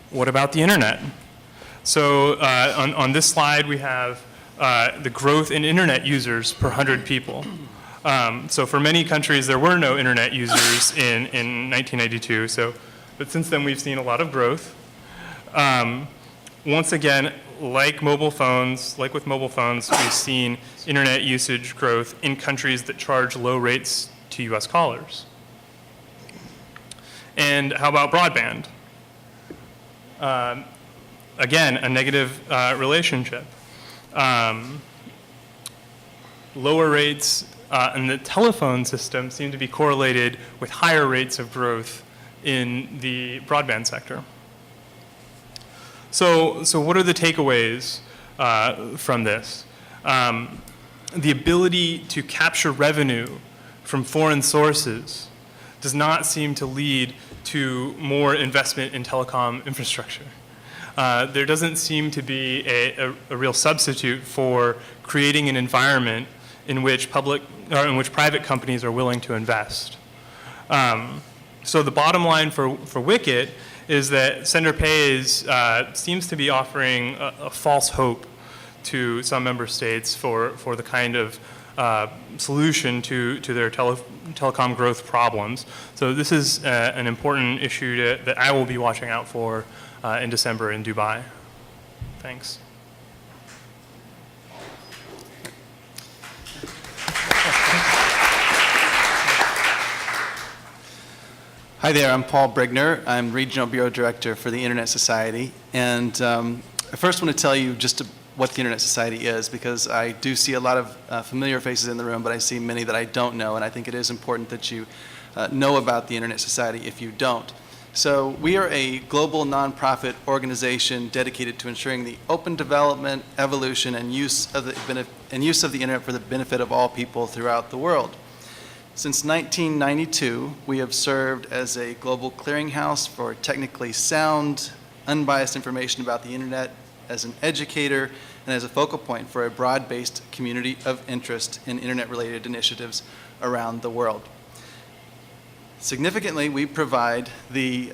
What about the internet? So on this slide, we have the growth in internet users per 100 people. So for many countries, there were no internet users in 1992. But since then, we've seen a lot of growth. Once again, like with mobile phones, we've seen internet usage growth in countries that charge low rates to US callers. And how about broadband? Again, a negative relationship. Lower rates in the telephone system seem to be correlated with higher rates of growth in the broadband sector. So what are the takeaways from this? The ability to capture revenue from foreign sources does not seem to lead to more investment in telecom infrastructure. There doesn't seem to be a real substitute for creating an environment in which private companies are willing to invest. So the bottom line for Wicket is that sender pays seems to be offering a false hope to some member states for the kind of solution to their telecom growth problems. So this is an important issue that I will be watching out for in December in Dubai. Thanks. Hi there, I'm Paul Brigner. I'm Regional Bureau Director for the Internet Society. And I first want to tell you just what the Internet Society is, because I do see a lot of familiar faces in the room, but I see many that I don't know, and I think it is important that you know about the Internet Society if you don't. So we are a global nonprofit organization dedicated to ensuring the open development, evolution, and use of the Internet for the benefit of all people throughout the world. Since 1992, we have served as a global clearinghouse for technically sound, unbiased information about the Internet, as an educator, and as a focal point for a broad-based community of interest in Internet-related initiatives around the world. Significantly, we provide the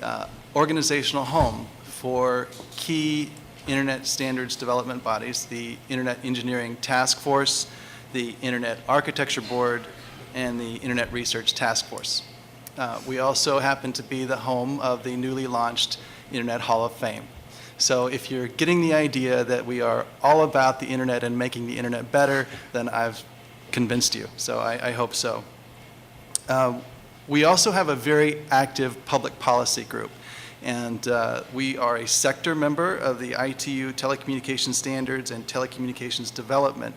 organizational home for key Internet standards development bodies, the Internet Engineering Task Force, the Internet Architecture Board, and the Internet Research Task Force. We also happen to be the home of the newly launched Internet Hall of Fame. So if you're getting the idea that we are all about the Internet and making the Internet better, then I've convinced you. So I hope so. We also have a very active public policy group, and we are a sector member of the ITU Telecommunication Standards and Telecommunications Development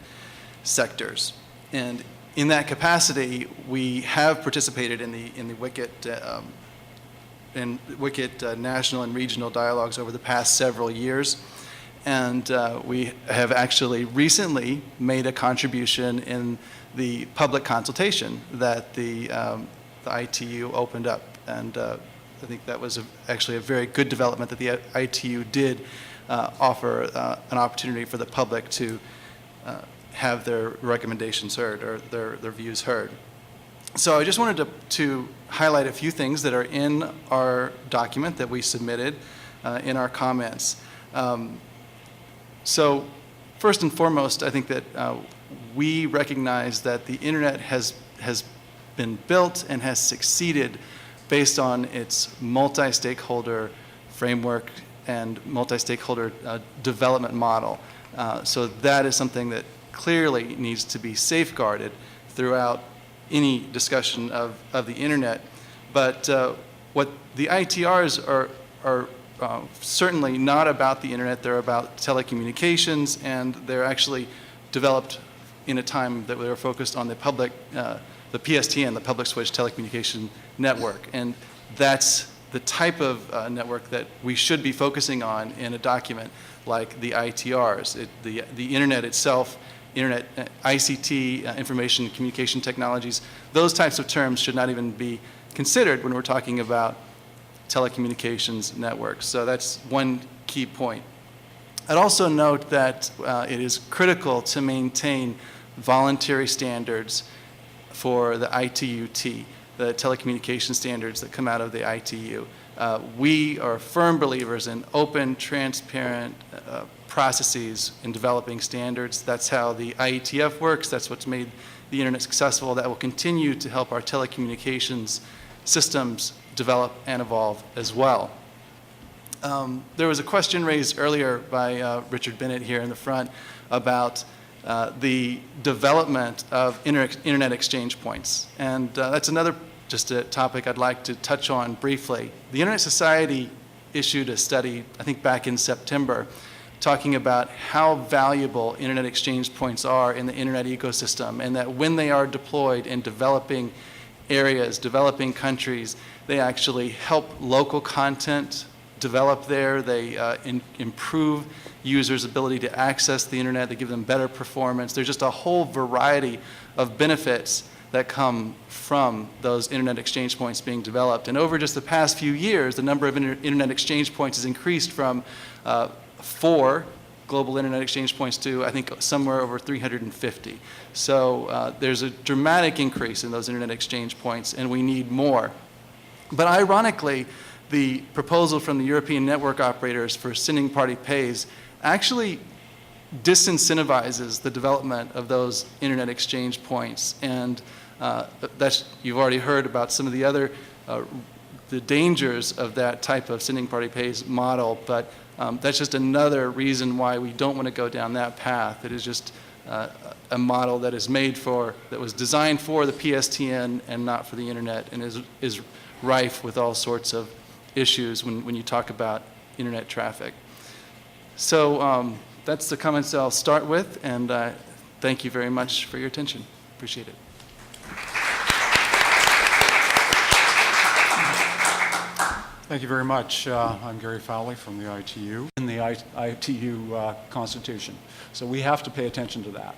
sectors. And in that capacity, we have participated in the WICIT national and regional dialogues over the past several years. And we have actually recently made a contribution in the public consultation that the ITU opened up. And I think that was actually a very good development that the ITU did offer an opportunity for the public to have their recommendations heard or their views heard. So I just wanted to highlight a few things that are in our document that we submitted in our comments. So first and foremost, I think that we recognize that the Internet has been built and has succeeded based on its multi-stakeholder framework and multi-stakeholder development model. So that is something that clearly needs to be safeguarded throughout any discussion of the Internet. But what the ITRs are certainly not about the Internet. They're about telecommunications, and they're actually developed in a time that we were focused on the PSTN, the Public Switch Telecommunication Network. And that's the type of network that we should be focusing on in a document like the ITRs. The Internet itself, Internet, ICT, information and communication technologies, those types of terms should not even be considered when we're talking about telecommunications networks. So that's one key point. I'd also note that it is critical to maintain voluntary standards for the ITUT, the telecommunication standards that come out of the ITU. We are firm believers in open, transparent processes in developing standards. That's how the IETF works. That's what's made the Internet successful. That will continue to help our telecommunications systems develop and evolve as well. There was a question raised earlier by Richard Bennett here in the front about the development of Internet exchange points. And that's another just a topic I'd like to touch on briefly. The Internet Society issued a study, I think back in September, talking about how valuable Internet exchange points are in the Internet ecosystem, and that when they are deployed in developing areas, developing countries, they actually help local content develop there. They improve users' ability to access the Internet. They give them better performance. There's just a whole variety of benefits that come from those Internet exchange points being developed. And over just the past few years, the number of Internet exchange points has increased from 4 global Internet exchange points to, I think, somewhere over 350. So there's a dramatic increase in those Internet exchange points, and we need more. But ironically, the proposal from the European network operators for sending party pays actually disincentivizes the development of those Internet exchange points. And you've already heard about some of the other the dangers of that type of sending party pays model, but that's just another reason why we don't want to go down that path. It is just a model that was designed for the PSTN and not for the Internet, and is rife with all sorts of issues when you talk about Internet traffic. So that's the comments I'll start with, and thank you very much for your attention. Appreciate it. Thank you very much. I'm Gary Fowley from the ITU, in the ITU Constitution. So we have to pay attention to that.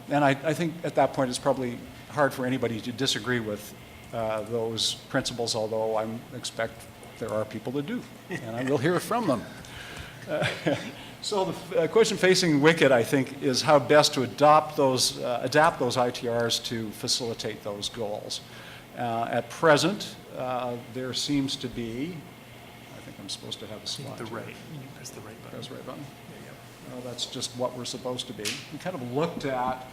And I think at that point it's probably hard for anybody to disagree with those principles, although I expect there are people that do, and I will hear from them. So the question facing WICIT, I think, is how best to adapt those ITRs to facilitate those goals. At present, there seems to be, I think I'm supposed to have a slide. The right. You press the right button. Press the right button. That's just what we're supposed to be. We kind of looked at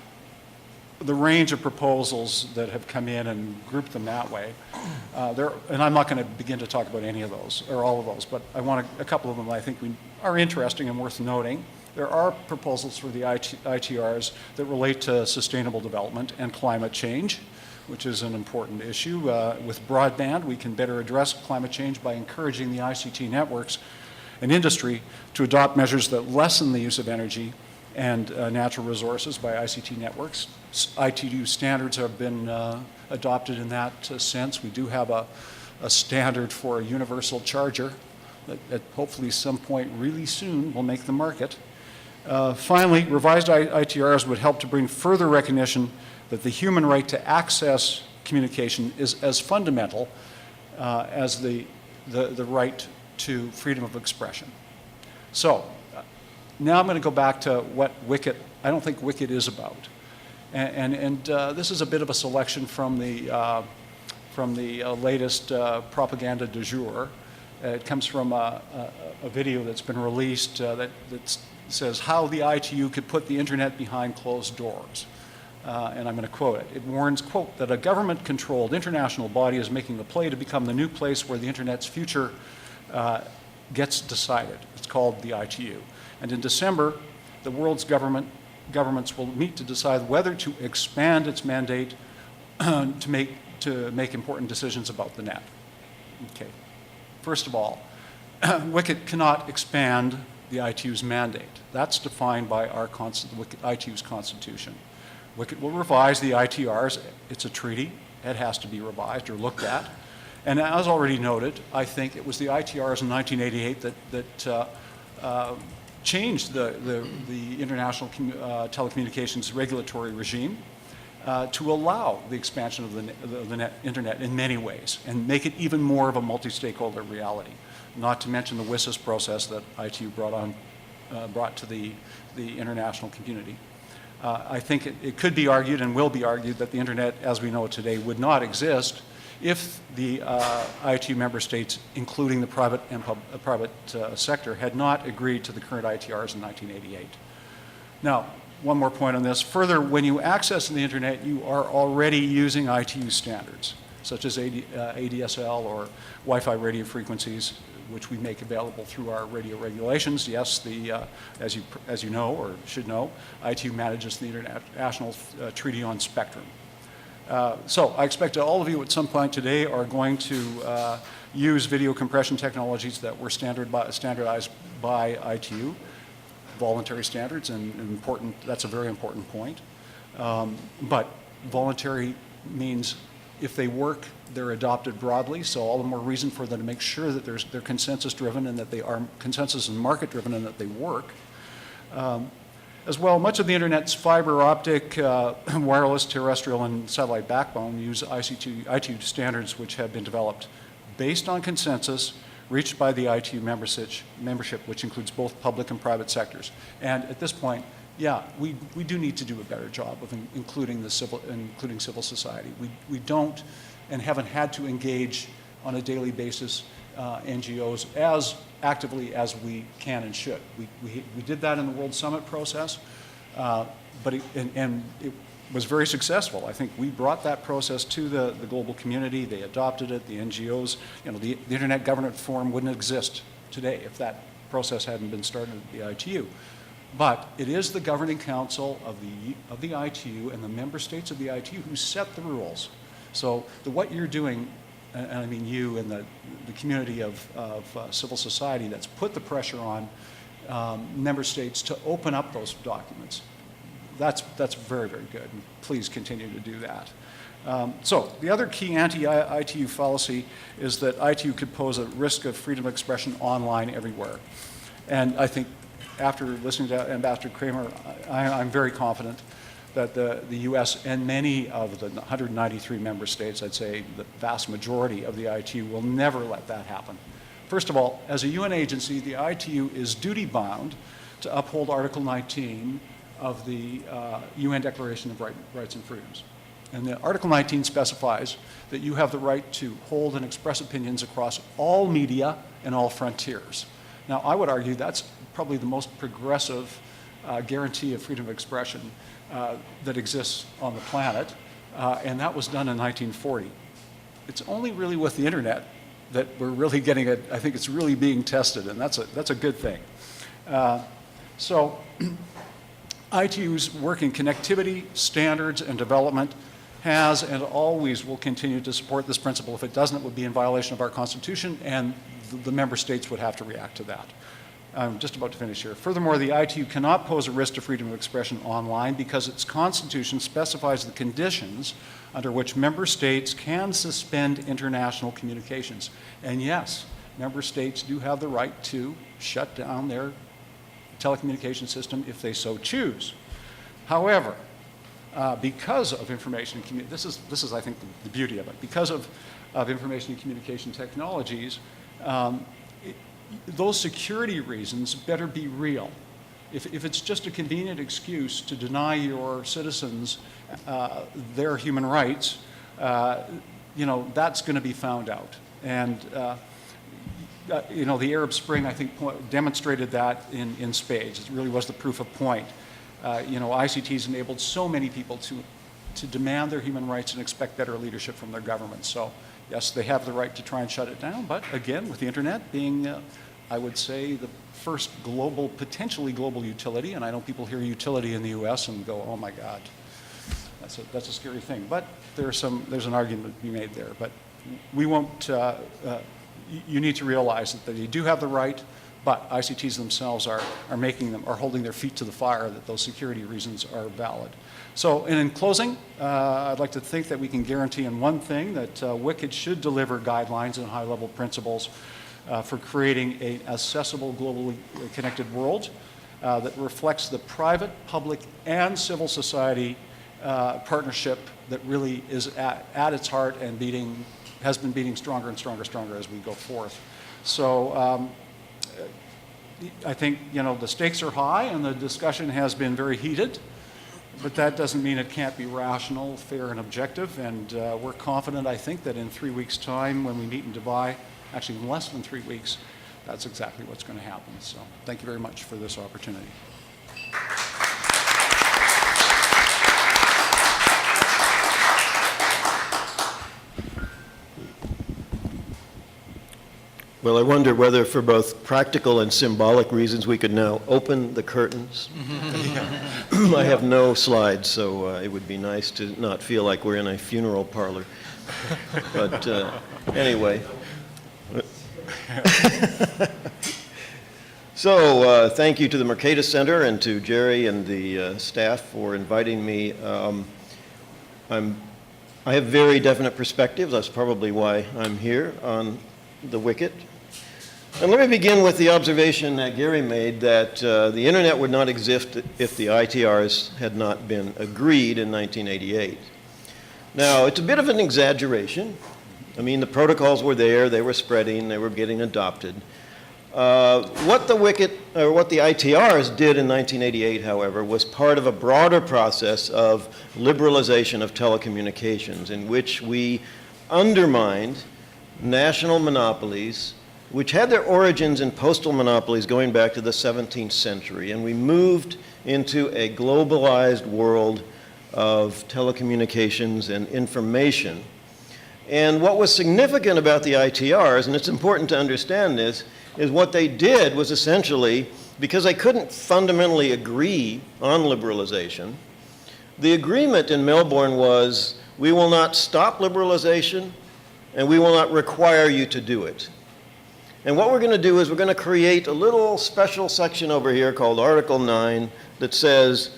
the range of proposals that have come in and grouped them that way. And I'm not going to begin to talk about any of those, or all of those, but I want a couple of them I think are interesting and worth noting. There are proposals for the ITRs that relate to sustainable development and climate change, which is an important issue. With broadband, we can better address climate change by encouraging the ICT networks and industry to adopt measures that lessen the use of energy and natural resources by ICT networks. ITU standards have been adopted in that sense. We do have a standard for a universal charger that at hopefully some point really soon will make the market. Finally, revised ITRs would help to bring further recognition that the human right to access communication is as fundamental as the right to freedom of expression. So now I'm going to go back to what WICIT, I don't think WICIT is about. And this is a bit of a selection from the latest propaganda du jour. It comes from a video that's been released that says how the ITU could put the internet behind closed doors. And I'm going to quote it. It warns, quote, that a government-controlled international body is making a play to become the new place where the internet's future gets decided. It's called the ITU. And in December, the world's governments will meet to decide whether to expand its mandate to make important decisions about the net. Okay. First of all, WICIT cannot expand the ITU's mandate. That's defined by our ITU's constitution. WICIT will revise the ITRs. It's a treaty. It has to be revised or looked at. And as already noted, I think it was the ITRs in 1988 that changed the international telecommunications regulatory regime to allow the expansion of the internet in many ways and make it even more of a multi-stakeholder reality. Not to mention the WISIS process that ITU brought to the international community. I think it could be argued and will be argued that the internet as we know it today would not exist if the ITU member states, including the private sector, had not agreed to the current ITRs in 1988. Now, one more point on this. Further, when you access the internet, you are already using ITU standards, such as ADSL or Wi-Fi radio frequencies, which we make available through our radio regulations. Yes, as you know or should know, ITU manages the International Treaty on Spectrum. So I expect that all of you at some point today are going to use video compression technologies that were standardized by ITU, voluntary standards, and that's a very important point. But voluntary means if they work, they're adopted broadly, so all the more reason for them to make sure that they're consensus-driven and that they are consensus and market-driven and that they work. As well, much of the internet's fiber optic, wireless, terrestrial, and satellite backbone use ITU standards which have been developed based on consensus reached by the ITU membership, which includes both public and private sectors. And at this point, yeah, we do need to do a better job of including civil society. We don't and haven't had to engage on a daily basis NGOs as actively as we can and should. We did that in the World Summit process, but it was very successful. I think we brought that process to the global community. They adopted it. The NGOs, the Internet Governance Forum wouldn't exist today if that process hadn't been started at the ITU. But it is the governing council of the ITU and the member states of the ITU who set the rules. So what you're doing, and I mean you and the community of civil society that's put the pressure on member states to open up those documents. That's very, very good. And please continue to do that. So the other key anti-ITU fallacy is that ITU could pose a risk of freedom of expression online everywhere. And I think after listening to Ambassador Kramer, I'm very confident that the U.S. and many of the 193 member states, I'd say the vast majority of the ITU, will never let that happen. First of all, as a UN agency, the ITU is duty-bound to uphold Article 19 of the UN Declaration of Rights and Freedoms. And the Article 19 specifies that you have the right to hold and express opinions across all media and all frontiers. Now, I would argue that's probably the most progressive guarantee of freedom of expression that exists on the planet, and that was done in 1940. It's only really with the internet that we're really getting it. I think it's really being tested, and that's a good thing. So ITU's work in connectivity, standards, and development has and always will continue to support this principle. If it doesn't, it would be in violation of our Constitution, and the member states would have to react to that. I'm just about to finish here. Furthermore, the ITU cannot pose a risk to freedom of expression online because its Constitution specifies the conditions under which member states can suspend international communications. And yes, member states do have the right to shut down their telecommunication system if they so choose. However, because of information and this is I think the beauty of it, because of information and communication technologies, those security reasons better be real. If it's just a convenient excuse to deny your citizens their human rights, that's going to be found out. And the Arab Spring, I think, demonstrated that in spades. It really was the proof of point. ICT's enabled so many people to demand their human rights and expect better leadership from their government. So, yes, they have the right to try and shut it down, but again, with the internet being, I would say, the first potentially global utility, and I know people hear utility in the U.S. and go, oh my God, that's a scary thing. But there's an argument to be made there. But we won't, you need to realize that they do have the right, but ICTs themselves are holding their feet to the fire that those security reasons are valid. So, and in closing, I'd like to think that we can guarantee in one thing that WCIT should deliver guidelines and high-level principles for creating an accessible, globally connected world that reflects the private, public, and civil society partnership that really is at its heart and has been beating stronger and stronger as we go forth. So I think, the stakes are high and the discussion has been very heated, but that doesn't mean it can't be rational, fair, and objective. And we're confident, I think, that in 3 weeks' time when we meet in Dubai, actually in less than 3 weeks, that's exactly what's going to happen. So thank you very much for this opportunity. Well, I wonder whether for both practical and symbolic reasons we could now open the curtains. I have no slides, so it would be nice to not feel like we're in a funeral parlor. But anyway. So thank you to the Mercatus Center and to Jerry and the staff for inviting me. I have very definite perspectives. That's probably why I'm here on the WCIT. And let me begin with the observation that Gary made that the internet would not exist if the ITRs had not been agreed in 1988. Now, it's a bit of an exaggeration. I mean, the protocols were there, they were spreading, they were getting adopted. What the WCIT, or what the ITRs did in 1988, however, was part of a broader process of liberalization of telecommunications in which we undermined national monopolies, which had their origins in postal monopolies going back to the 17th century, and we moved into a globalized world of telecommunications and information. And what was significant about the ITRs, and it's important to understand this, is what they did was essentially, because they couldn't fundamentally agree on liberalization, the agreement in Melbourne was, we will not stop liberalization, and we will not require you to do it. And what we're going to do is we're going to create a little special section over here called Article 9 that says,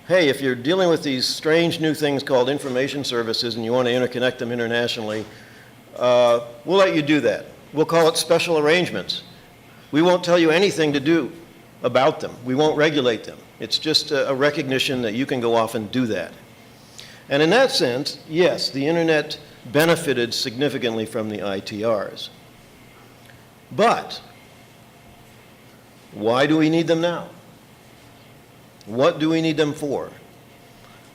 hey, if you're dealing with these strange new things called information services and you want to interconnect them internationally, we'll let you do that. We'll call it special arrangements. We won't tell you anything to do about them. We won't regulate them. It's just a recognition that you can go off and do that. And in that sense, yes, the internet benefited significantly from the ITRs. But why do we need them now? What do we need them for?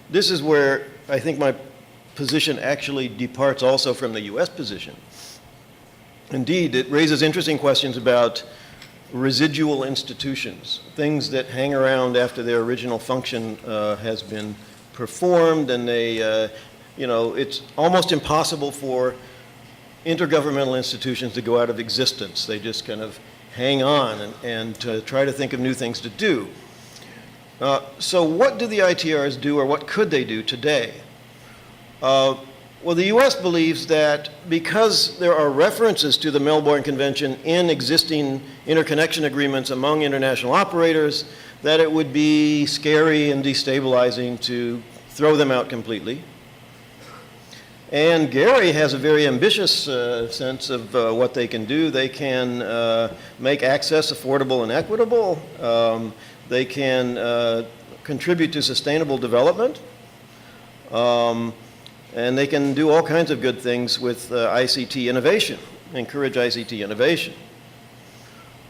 This is where I think my position actually departs also from the US position. Indeed, it raises interesting questions about residual institutions, things that hang around after their original function has been performed, and they, it's almost impossible for intergovernmental institutions to go out of existence. They just kind of hang on and try to think of new things to do. So what do the ITRs do, or what could they do today? Well, the U.S. believes that because there are references to the Melbourne Convention in existing interconnection agreements among international operators, that it would be scary and destabilizing to throw them out completely. And Gary has a very ambitious sense of what they can do. They can make access affordable and equitable. They can contribute to sustainable development. And they can do all kinds of good things with ICT innovation, encourage ICT innovation.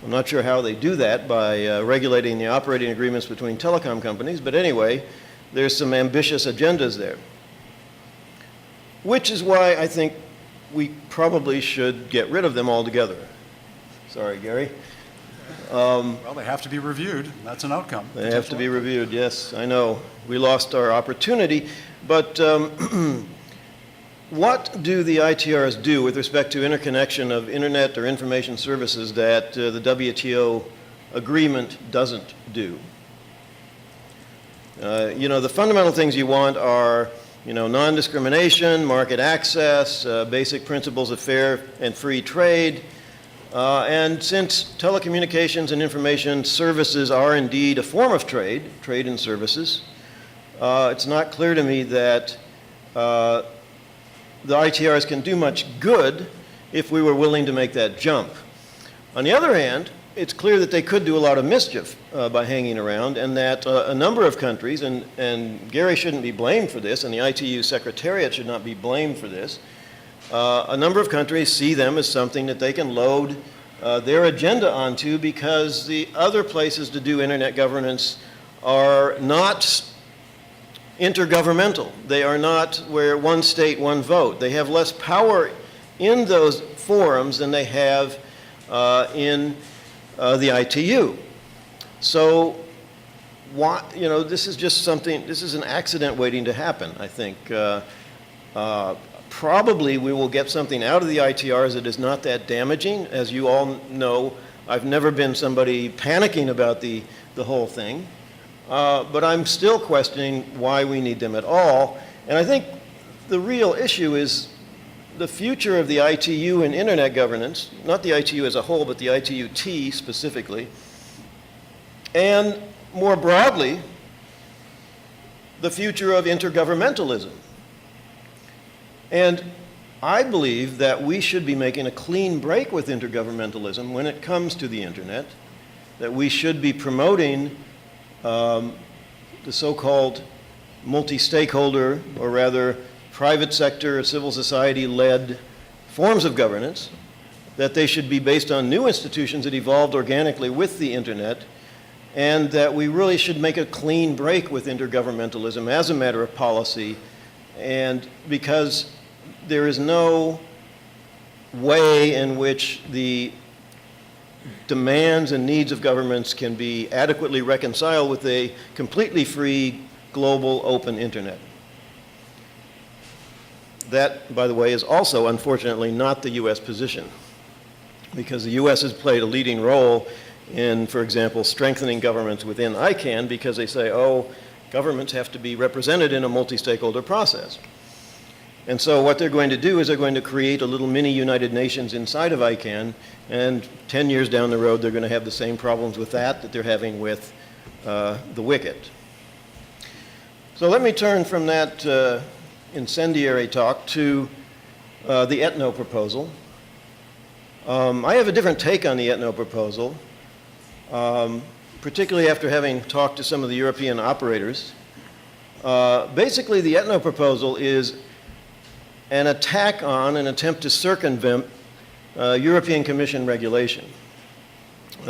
I'm not sure how they do that by regulating the operating agreements between telecom companies, but anyway, there's some ambitious agendas there. Which is why I think we probably should get rid of them altogether. Sorry, Gary. Well, they have to be reviewed. That's an outcome. They have to be reviewed, yes, I know. We lost our opportunity, but what do the ITRs do with respect to interconnection of internet or information services that the WTO agreement doesn't do? The fundamental things you want are non-discrimination, market access, basic principles of fair and free trade. And since telecommunications and information services are indeed a form of trade in services, it's not clear to me that the ITRs can do much good if we were willing to make that jump. On the other hand, it's clear that they could do a lot of mischief by hanging around, and that a number of countries, and Gary shouldn't be blamed for this, and the ITU Secretariat should not be blamed for this, a number of countries see them as something that they can load their agenda onto, because the other places to do internet governance are not intergovernmental. They are not where one state, one vote. They have less power in those forums than they have in the ITU. So, this is just something, this is an accident waiting to happen, I think. Probably we will get something out of the ITRs that is not that damaging. As you all know, I've never been somebody panicking about the whole thing. But I'm still questioning why we need them at all. And I think the real issue is the future of the ITU in internet governance, not the ITU as a whole, but the ITU-T specifically, and more broadly, the future of intergovernmentalism. And I believe that we should be making a clean break with intergovernmentalism when it comes to the internet, that we should be promoting the so-called multi-stakeholder, or rather private sector, civil society-led forms of governance, that they should be based on new institutions that evolved organically with the internet, and that we really should make a clean break with intergovernmentalism as a matter of policy, and because there is no way in which the demands and needs of governments can be adequately reconciled with a completely free, global, open internet. That, by the way, is also, unfortunately, not the U.S. position, because the U.S. has played a leading role in, for example, strengthening governments within ICANN, because they say, oh, governments have to be represented in a multi-stakeholder process. And so what they're going to do is they're going to create a little mini United Nations inside of ICANN, and 10 years down the road, they're going to have the same problems with that they're having with the WCIT. So let me turn from that incendiary talk to the ETNO proposal. I have a different take on the ETNO proposal, particularly after having talked to some of the European operators. Basically, the ETNO proposal is an attack on, an attempt to circumvent European Commission regulation.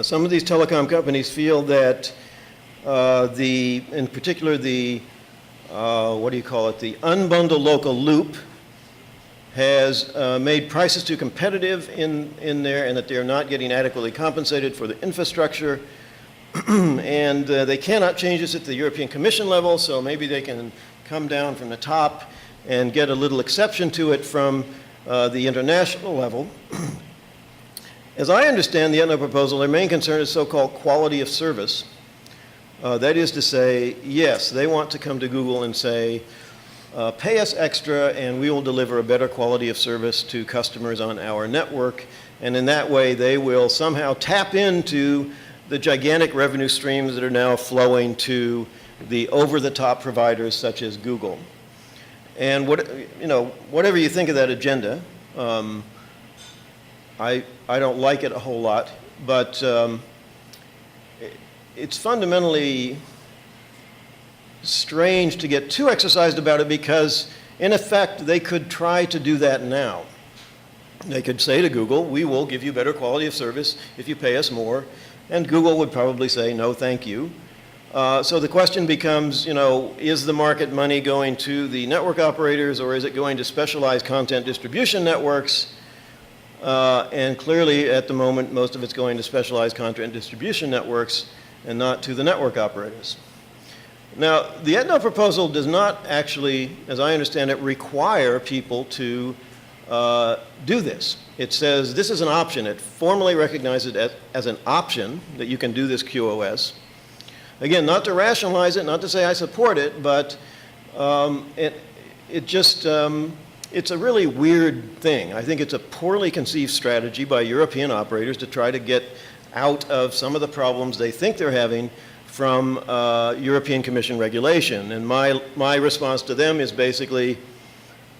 Some of these telecom companies feel that in particular the, what do you call it, the unbundled local loop has made prices too competitive in there, and that they're not getting adequately compensated for the infrastructure. And they cannot change this at the European Commission level, so maybe they can come down from the top and get a little exception to it from the international level. As I understand the ETNO proposal, their main concern is so-called quality of service. That is to say, yes, they want to come to Google and say, pay us extra and we will deliver a better quality of service to customers on our network. And in that way, they will somehow tap into the gigantic revenue streams that are now flowing to the over-the-top providers such as Google. And whatever you think of that agenda, I don't like it a whole lot, but it's fundamentally strange to get too exercised about it, because in effect they could try to do that now. They could say to Google, we will give you better quality of service if you pay us more, and Google would probably say no thank you. So the question becomes, is the market money going to the network operators, or is it going to specialized content distribution networks? And clearly at the moment most of it's going to specialized content distribution networks and not to the network operators. Now, the ETNO proposal does not actually, as I understand it, require people to do this. It says this is an option. It formally recognizes it as an option that you can do this QoS. Again, not to rationalize it, not to say I support it, but it's a really weird thing. I think it's a poorly conceived strategy by European operators to try to get out of some of the problems they think they're having from European Commission regulation. And my response to them is basically,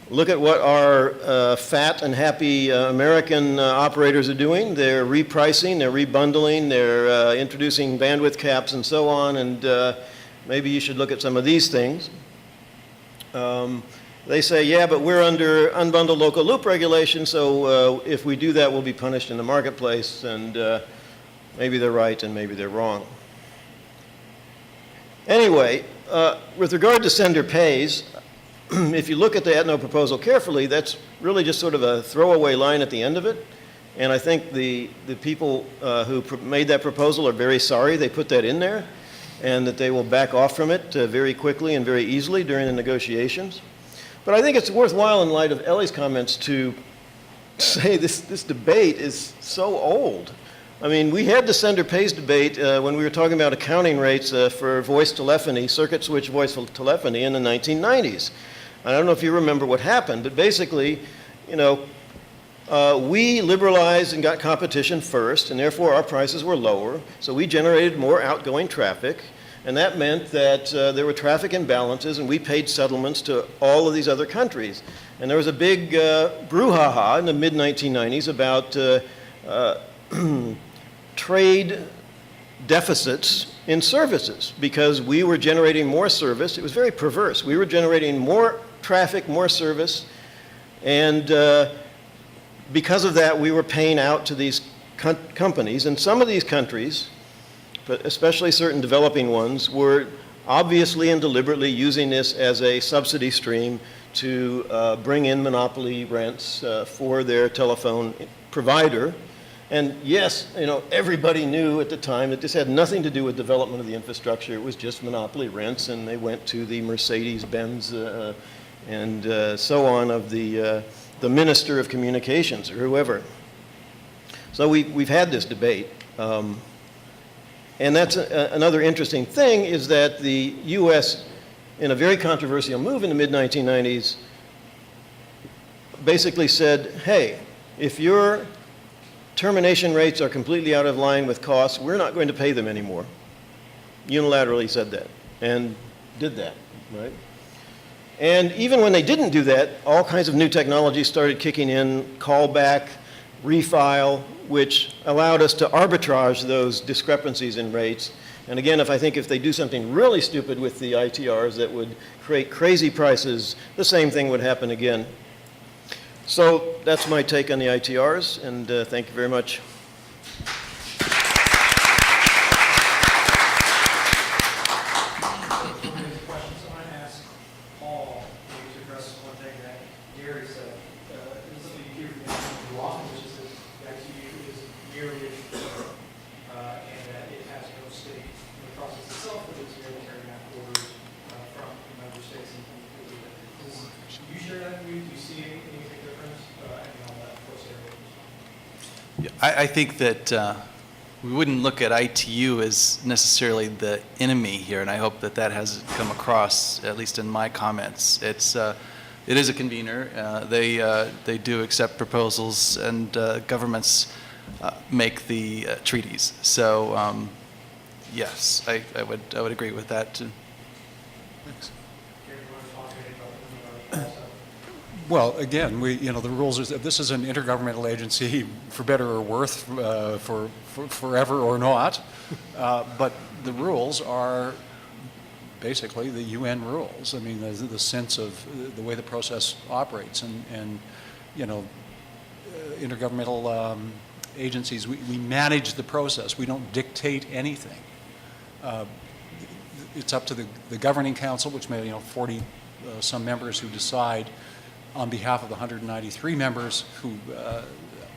look at what our fat and happy American operators are doing. They're repricing, they're rebundling, they're introducing bandwidth caps and so on, and maybe you should look at some of these things. They say, yeah, but we're under unbundled local loop regulation, so if we do that, we'll be punished in the marketplace, and maybe they're right and maybe they're wrong. Anyway, with regard to sender pays, if you look at the ETNO proposal carefully, that's really just sort of a throwaway line at the end of it. And I think the people who made that proposal are very sorry they put that in there, and that they will back off from it very quickly and very easily during the negotiations. But I think it's worthwhile in light of Ellie's comments to say this debate is so old. I mean, we had the sender pays debate when we were talking about accounting rates for voice telephony, circuit switch voice telephony in the 1990s. I don't know if you remember what happened, but basically, we liberalized and got competition first, and therefore our prices were lower, so we generated more outgoing traffic, and that meant that there were traffic imbalances, and we paid settlements to all of these other countries. And there was a big brouhaha in the mid-1990s about trade deficits in services, because we were generating more service. It was very perverse. We were generating more traffic, more service, and because of that, we were paying out to these companies. And some of these countries, but especially certain developing ones, were obviously and deliberately using this as a subsidy stream to bring in monopoly rents for their telephone provider. And yes, everybody knew at the time that this had nothing to do with development of the infrastructure. It was just monopoly rents, and they went to the Mercedes-Benz and so on of the Minister of Communications or whoever. So we've had this debate. And that's another interesting thing, is that the U.S., in a very controversial move in the mid-1990s, basically said, hey, if your termination rates are completely out of line with costs, we're not going to pay them anymore. Unilaterally said that and did that, right? And even when they didn't do that, all kinds of new technologies started kicking in, callback, refile, which allowed us to arbitrage those discrepancies in rates. And again, if they do something really stupid with the ITRs that would create crazy prices, the same thing would happen again. So that's my take on the ITRs, and thank you very much. Questions. I want to ask Paul maybe to address one thing that Gary said. It's something you hear from him too often, which is that the ITU is merely a control, and that it has no stake in the process itself, but it's merely carrying out orders from the member states. Do you share that view? Do you see anything different? And all that, of course, area? I think that we wouldn't look at ITU as necessarily the enemy here, and I hope that that hasn't come across, at least in my comments. It is a convener. They do accept proposals, and governments make the treaties. So yes, I would agree with that too. Thanks. Gary, you want to talk anything about also? Well, again, the rules is that this is an intergovernmental agency, for better or worse, for forever or not. But the rules are basically the UN rules. I mean, the sense of the way the process operates, and intergovernmental agencies, we manage the process. We don't dictate anything. It's up to the governing council, which may 40 some members who decide on behalf of the 193 members who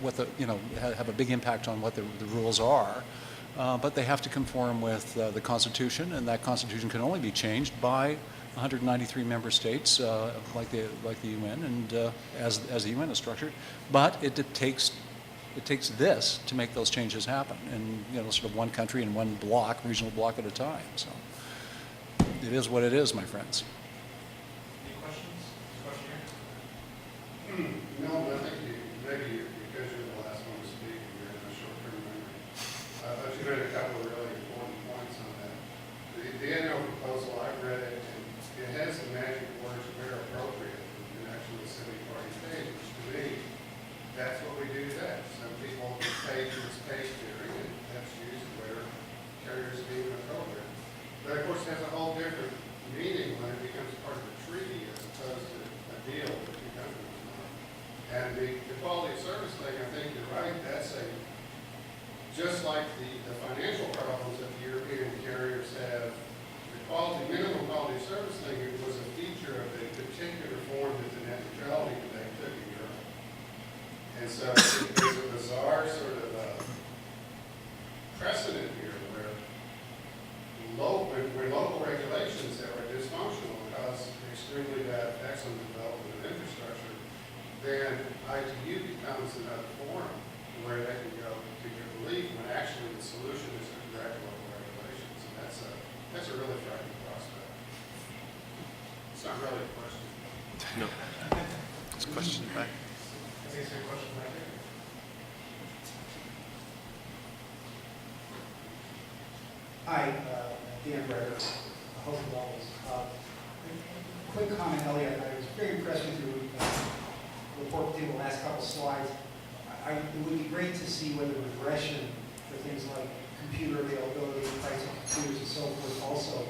have a big impact on what the rules are, but they have to conform with the Constitution, and that Constitution can only be changed by 193 member states, like the UN, and as the UN is structured. But it takes this to make those changes happen, and sort of one country and one block, regional block at a time. So it is what it is, my friends. Any questions? Question here? No, but I think maybe because you're the last one to speak and you're in a short-term memory. But you made a couple of really important points on that. The annual proposal, I've read it, and it has the magic words where appropriate in actually the city party page, which to me, that's what we do today. Some people page this page sharing, and that's used where carriers deem appropriate. But of course, it has a whole different meaning when it becomes part of a treaty as opposed to a deal with two countries. And the quality of service thing, I think you're right, that's just like the financial problems that the European carriers have, the minimum quality of service thing, it was a feature of a particular form of the net neutrality that they took in Europe. And so there's a bizarre sort of precedent here where local regulations that are dysfunctional cause extremely bad effects on the development of infrastructure, then ITU becomes another forum where they can go to get relief when actually the solution is to correct local regulations. And that's a really frightening prospect. It's not really a question. No. This question back. I think it's a question back there. Hi, Dan Bretter, Hope Levels. Quick comment, Elliot. I was very impressed with your report, the last couple slides. It would be great to see whether regression for things like computer availability, price of computers, and so forth also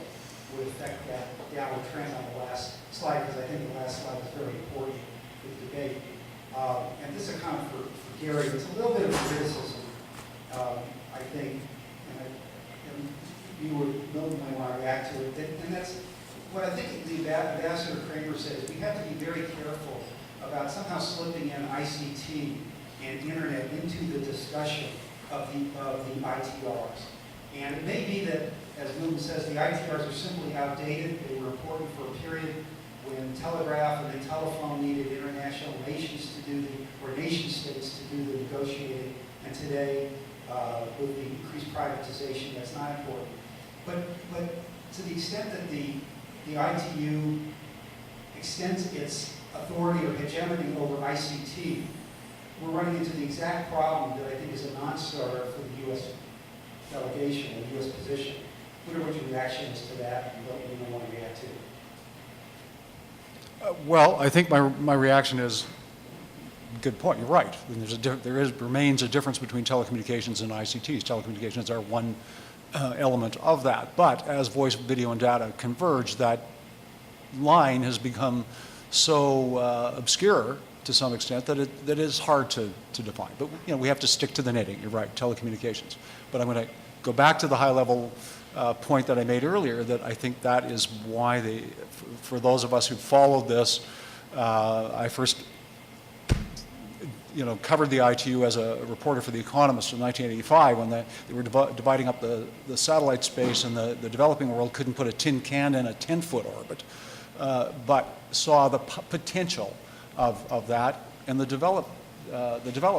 would affect that downward trend on the last slide, because I think the last slide was very important for the debate. And this is a comment for Gary. It's a little bit of a criticism, I think, and you might want to react to it. And that's what I think the Ambassador Kramer says. We have to be very careful about somehow slipping in ICT and internet into the discussion of the ITRs. And it may be that, as Newton says, the ITRs are simply outdated. They were important for a period when telegraph and then telephone needed international nations to do or nation states to do the negotiating. And today, with the increased privatization, that's not important. But to the extent that the ITU extends its authority or hegemony over ICT, we're running into the exact problem that I think is a non-starter for the U.S. delegation and U.S. position. I wonder what your reaction is to that, and what you want to react to. Well, I think my reaction is, good point, you're right. And remains a difference between telecommunications and ICTs. Telecommunications are one element of that. But as voice, video, and data converge, that line has become so obscure to some extent that it is hard to define. But we have to stick to the knitting. You're right, telecommunications. But I'm going to go back to the high-level point that I made earlier, that I think that is why for those of us who followed this, I first covered the ITU as a reporter for The Economist in 1985 when they were dividing up the satellite space, and the developing world couldn't put a tin can in a 10-foot orbit, but saw the potential of that, and the developed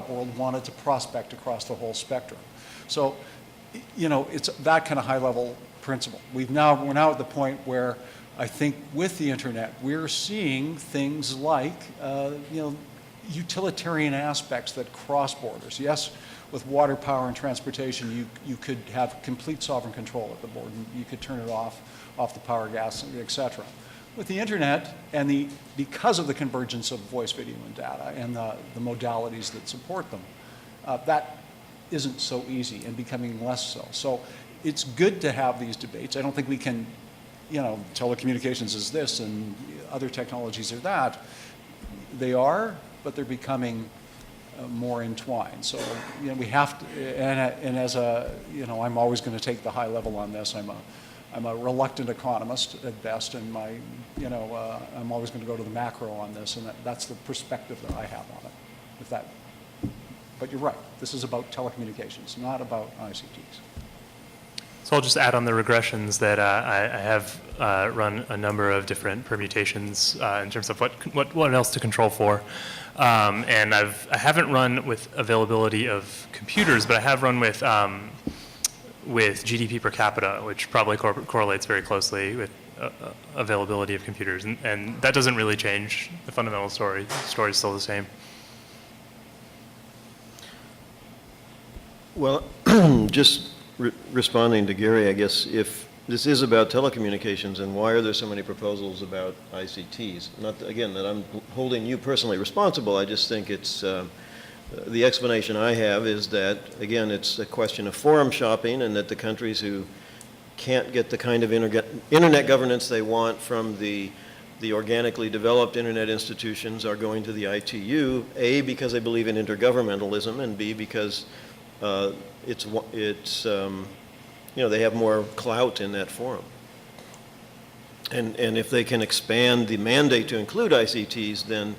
world wanted to prospect across the whole spectrum. So, it's that kind of high-level principle. We're now at the point where I think with the internet, we're seeing things like, utilitarian aspects that cross borders. Yes, with water, power, and transportation, you could have complete sovereign control at the board, and you could turn it off the power, gas, et cetera. With the internet, and because of the convergence of voice, video, and data, and the modalities that support them, that isn't so easy, and becoming less so. So it's good to have these debates. I don't think we can, telecommunications is this, and other technologies are that. They are, but they're becoming more entwined. So we have to, and as I'm always going to take the high level on this. I'm a reluctant economist at best, and I'm always going to go to the macro on this, and that's the perspective that I have on it. But you're right. This is about telecommunications, not about ICTs. So I'll just add on the regressions that I have run a number of different permutations in terms of what else to control for. And I haven't run with availability of computers, but I have run with GDP per capita, which probably correlates very closely with availability of computers. And that doesn't really change the fundamental story. The story is still the same. Well, just responding to Gary, I guess if this is about telecommunications, and why are there so many proposals about ICTs? Not, again, that I'm holding you personally responsible. I just think it's, the explanation I have is that, again, it's a question of forum shopping, and that the countries who can't get the kind of internet governance they want from the organically developed internet institutions are going to the ITU, A, because they believe in intergovernmentalism, and B, because they have more clout in that forum. And if they can expand the mandate to include ICTs, then,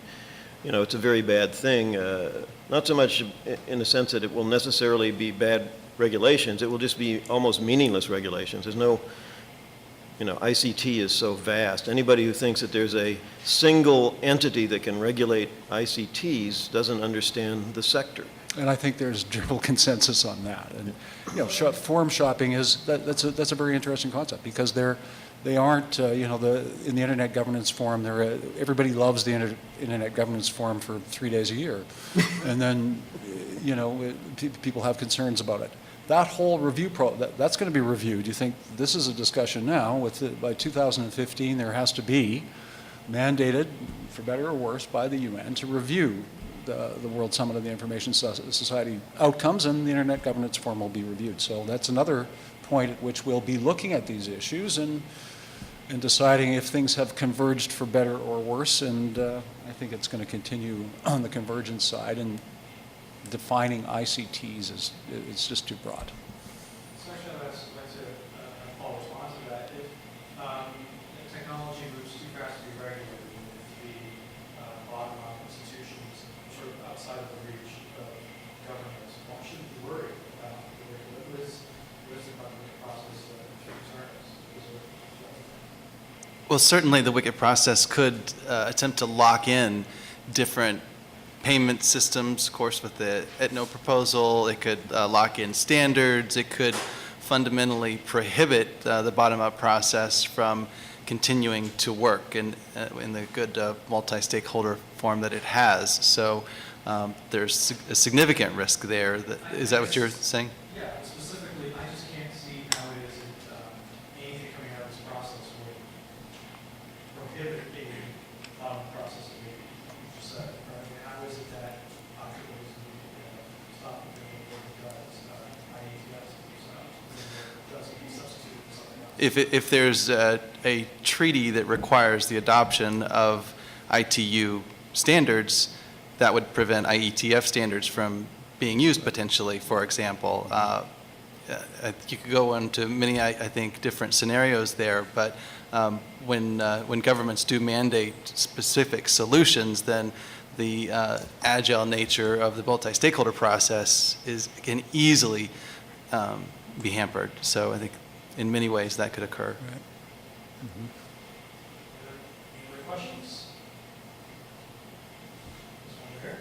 it's a very bad thing. Not so much in the sense that it will necessarily be bad regulations. It will just be almost meaningless regulations. There's no, ICT is so vast. Anybody who thinks that there's a single entity that can regulate ICTs doesn't understand the sector. And I think there's general consensus on that. And forum shopping that's a very interesting concept, because they aren't in the Internet Governance Forum. Everybody loves the Internet Governance Forum for 3 days a year, and then people have concerns about it. That whole review that's going to be reviewed. You think this is a discussion now? By 2015, there has to be mandated, for better or worse, by the UN to review the World Summit of the Information Society outcomes, and the Internet Governance Forum will be reviewed. So that's another point at which we'll be looking at these issues and deciding if things have converged for better or worse. And I think it's going to continue on the convergence side, and defining ICTs it's just too broad. So actually, I'd like to Paul respond to that. If technology moves too fast to be regulated, if the bottom-up institutions sort of outside of the reach of governments, one shouldn't be worried about the regulation. What is the government process that should concern us? Well, certainly the WICET process could attempt to lock in different payment systems. Of course, with the ETNO proposal, it could lock in standards. It could fundamentally prohibit the bottom-up process from continuing to work in the good multi-stakeholder form that it has. So there's a significant risk there. Is that what you're saying? Yeah, specifically, I just can't see how it isn't, anything coming out of this process will prohibit a process that we just said, right? I mean, how is it that obstacles stop the thing because IETS doesn't be substituted for something else? If there's a treaty that requires the adoption of ITU standards, that would prevent IETF standards from being used potentially, for example. You could go into many, I think, different scenarios there, but when governments do mandate specific solutions, then the agile nature of the multi-stakeholder process can easily be hampered. So I think in many ways that could occur. Right. Mm-hmm. Any other questions? This one here.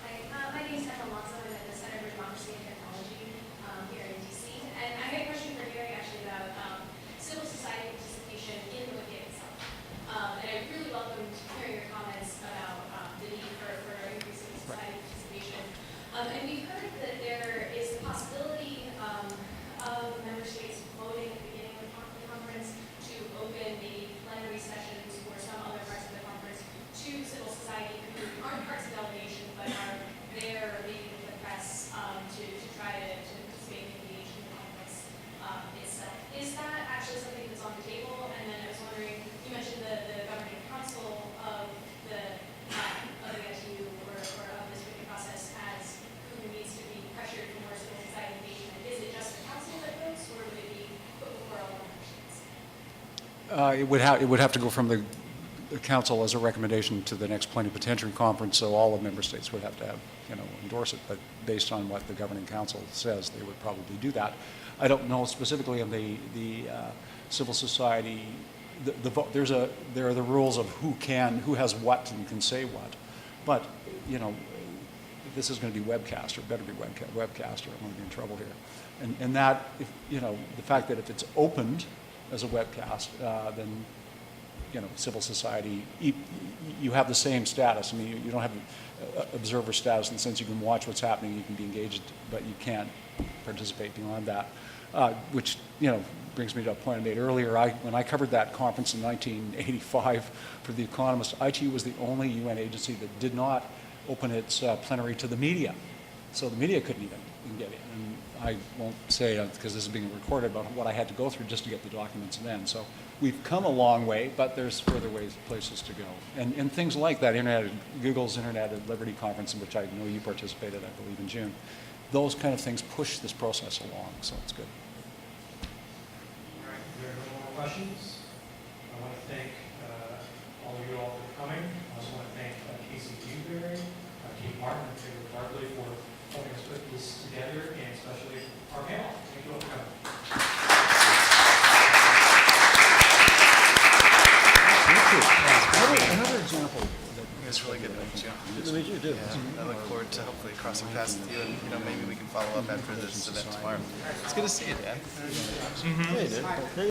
Hi, my name is Emma Alonso. I'm at the Center for Democracy and Technology here in DC. And I had a question for Gary actually about civil society participation in the WCAG itself. And I really welcomed hearing your comments about the need for increasing society participation. And we've heard that there is the possibility of member states voting at the beginning of the conference to open maybe plenary sessions or some other parts of the conference to civil society who aren't parts of delegation but are there maybe with the press to try to participate and engage in the conference itself. Is that actually something that's on the table? And then I was wondering, you mentioned the governing council of the ITU or of this written process as who needs to be pressured for more civil society engagement. Is it just the council that votes, or would it be put before all the member states? It would have to go from the council as a recommendation to the next plenipotentiary conference, so all the member states would have to endorse it. But based on what the governing council says, they would probably do that. I don't know specifically on the civil society. There are the rules of who has what and can say what. But this is going to be webcast, or better be webcast, or I'm going to be in trouble here. And that, the fact that if it's opened as a webcast, then civil society, you have the same status. I mean, you don't have observer status in the sense you can watch what's happening, you can be engaged, but you can't participate beyond that. Which brings me to a point I made earlier. When I covered that conference in 1985 for The Economist, ITU was the only UN agency that did not open its plenary to the media. So the media couldn't even get in. And I won't say, because this is being recorded, about what I had to go through just to get the documents then. So we've come a long way, but there's further places to go. And things like that, Google's Internet at Liberty conference, in which I know you participated, I believe, in June, those kind of things push this process along, so it's good. All right, if there are no more questions, I want to thank all of you all for coming. I also want to thank Casey Dewberry, Kate Martin, and Taylor Barkley for helping us put this together, and especially our panel. Thank you all for coming. Another example. It's really good to meet you. Good to meet you, too. Yeah, I look forward to hopefully crossing paths with you, and maybe we can follow up after this event tomorrow. It's good to see you, Dan. Hey, dude.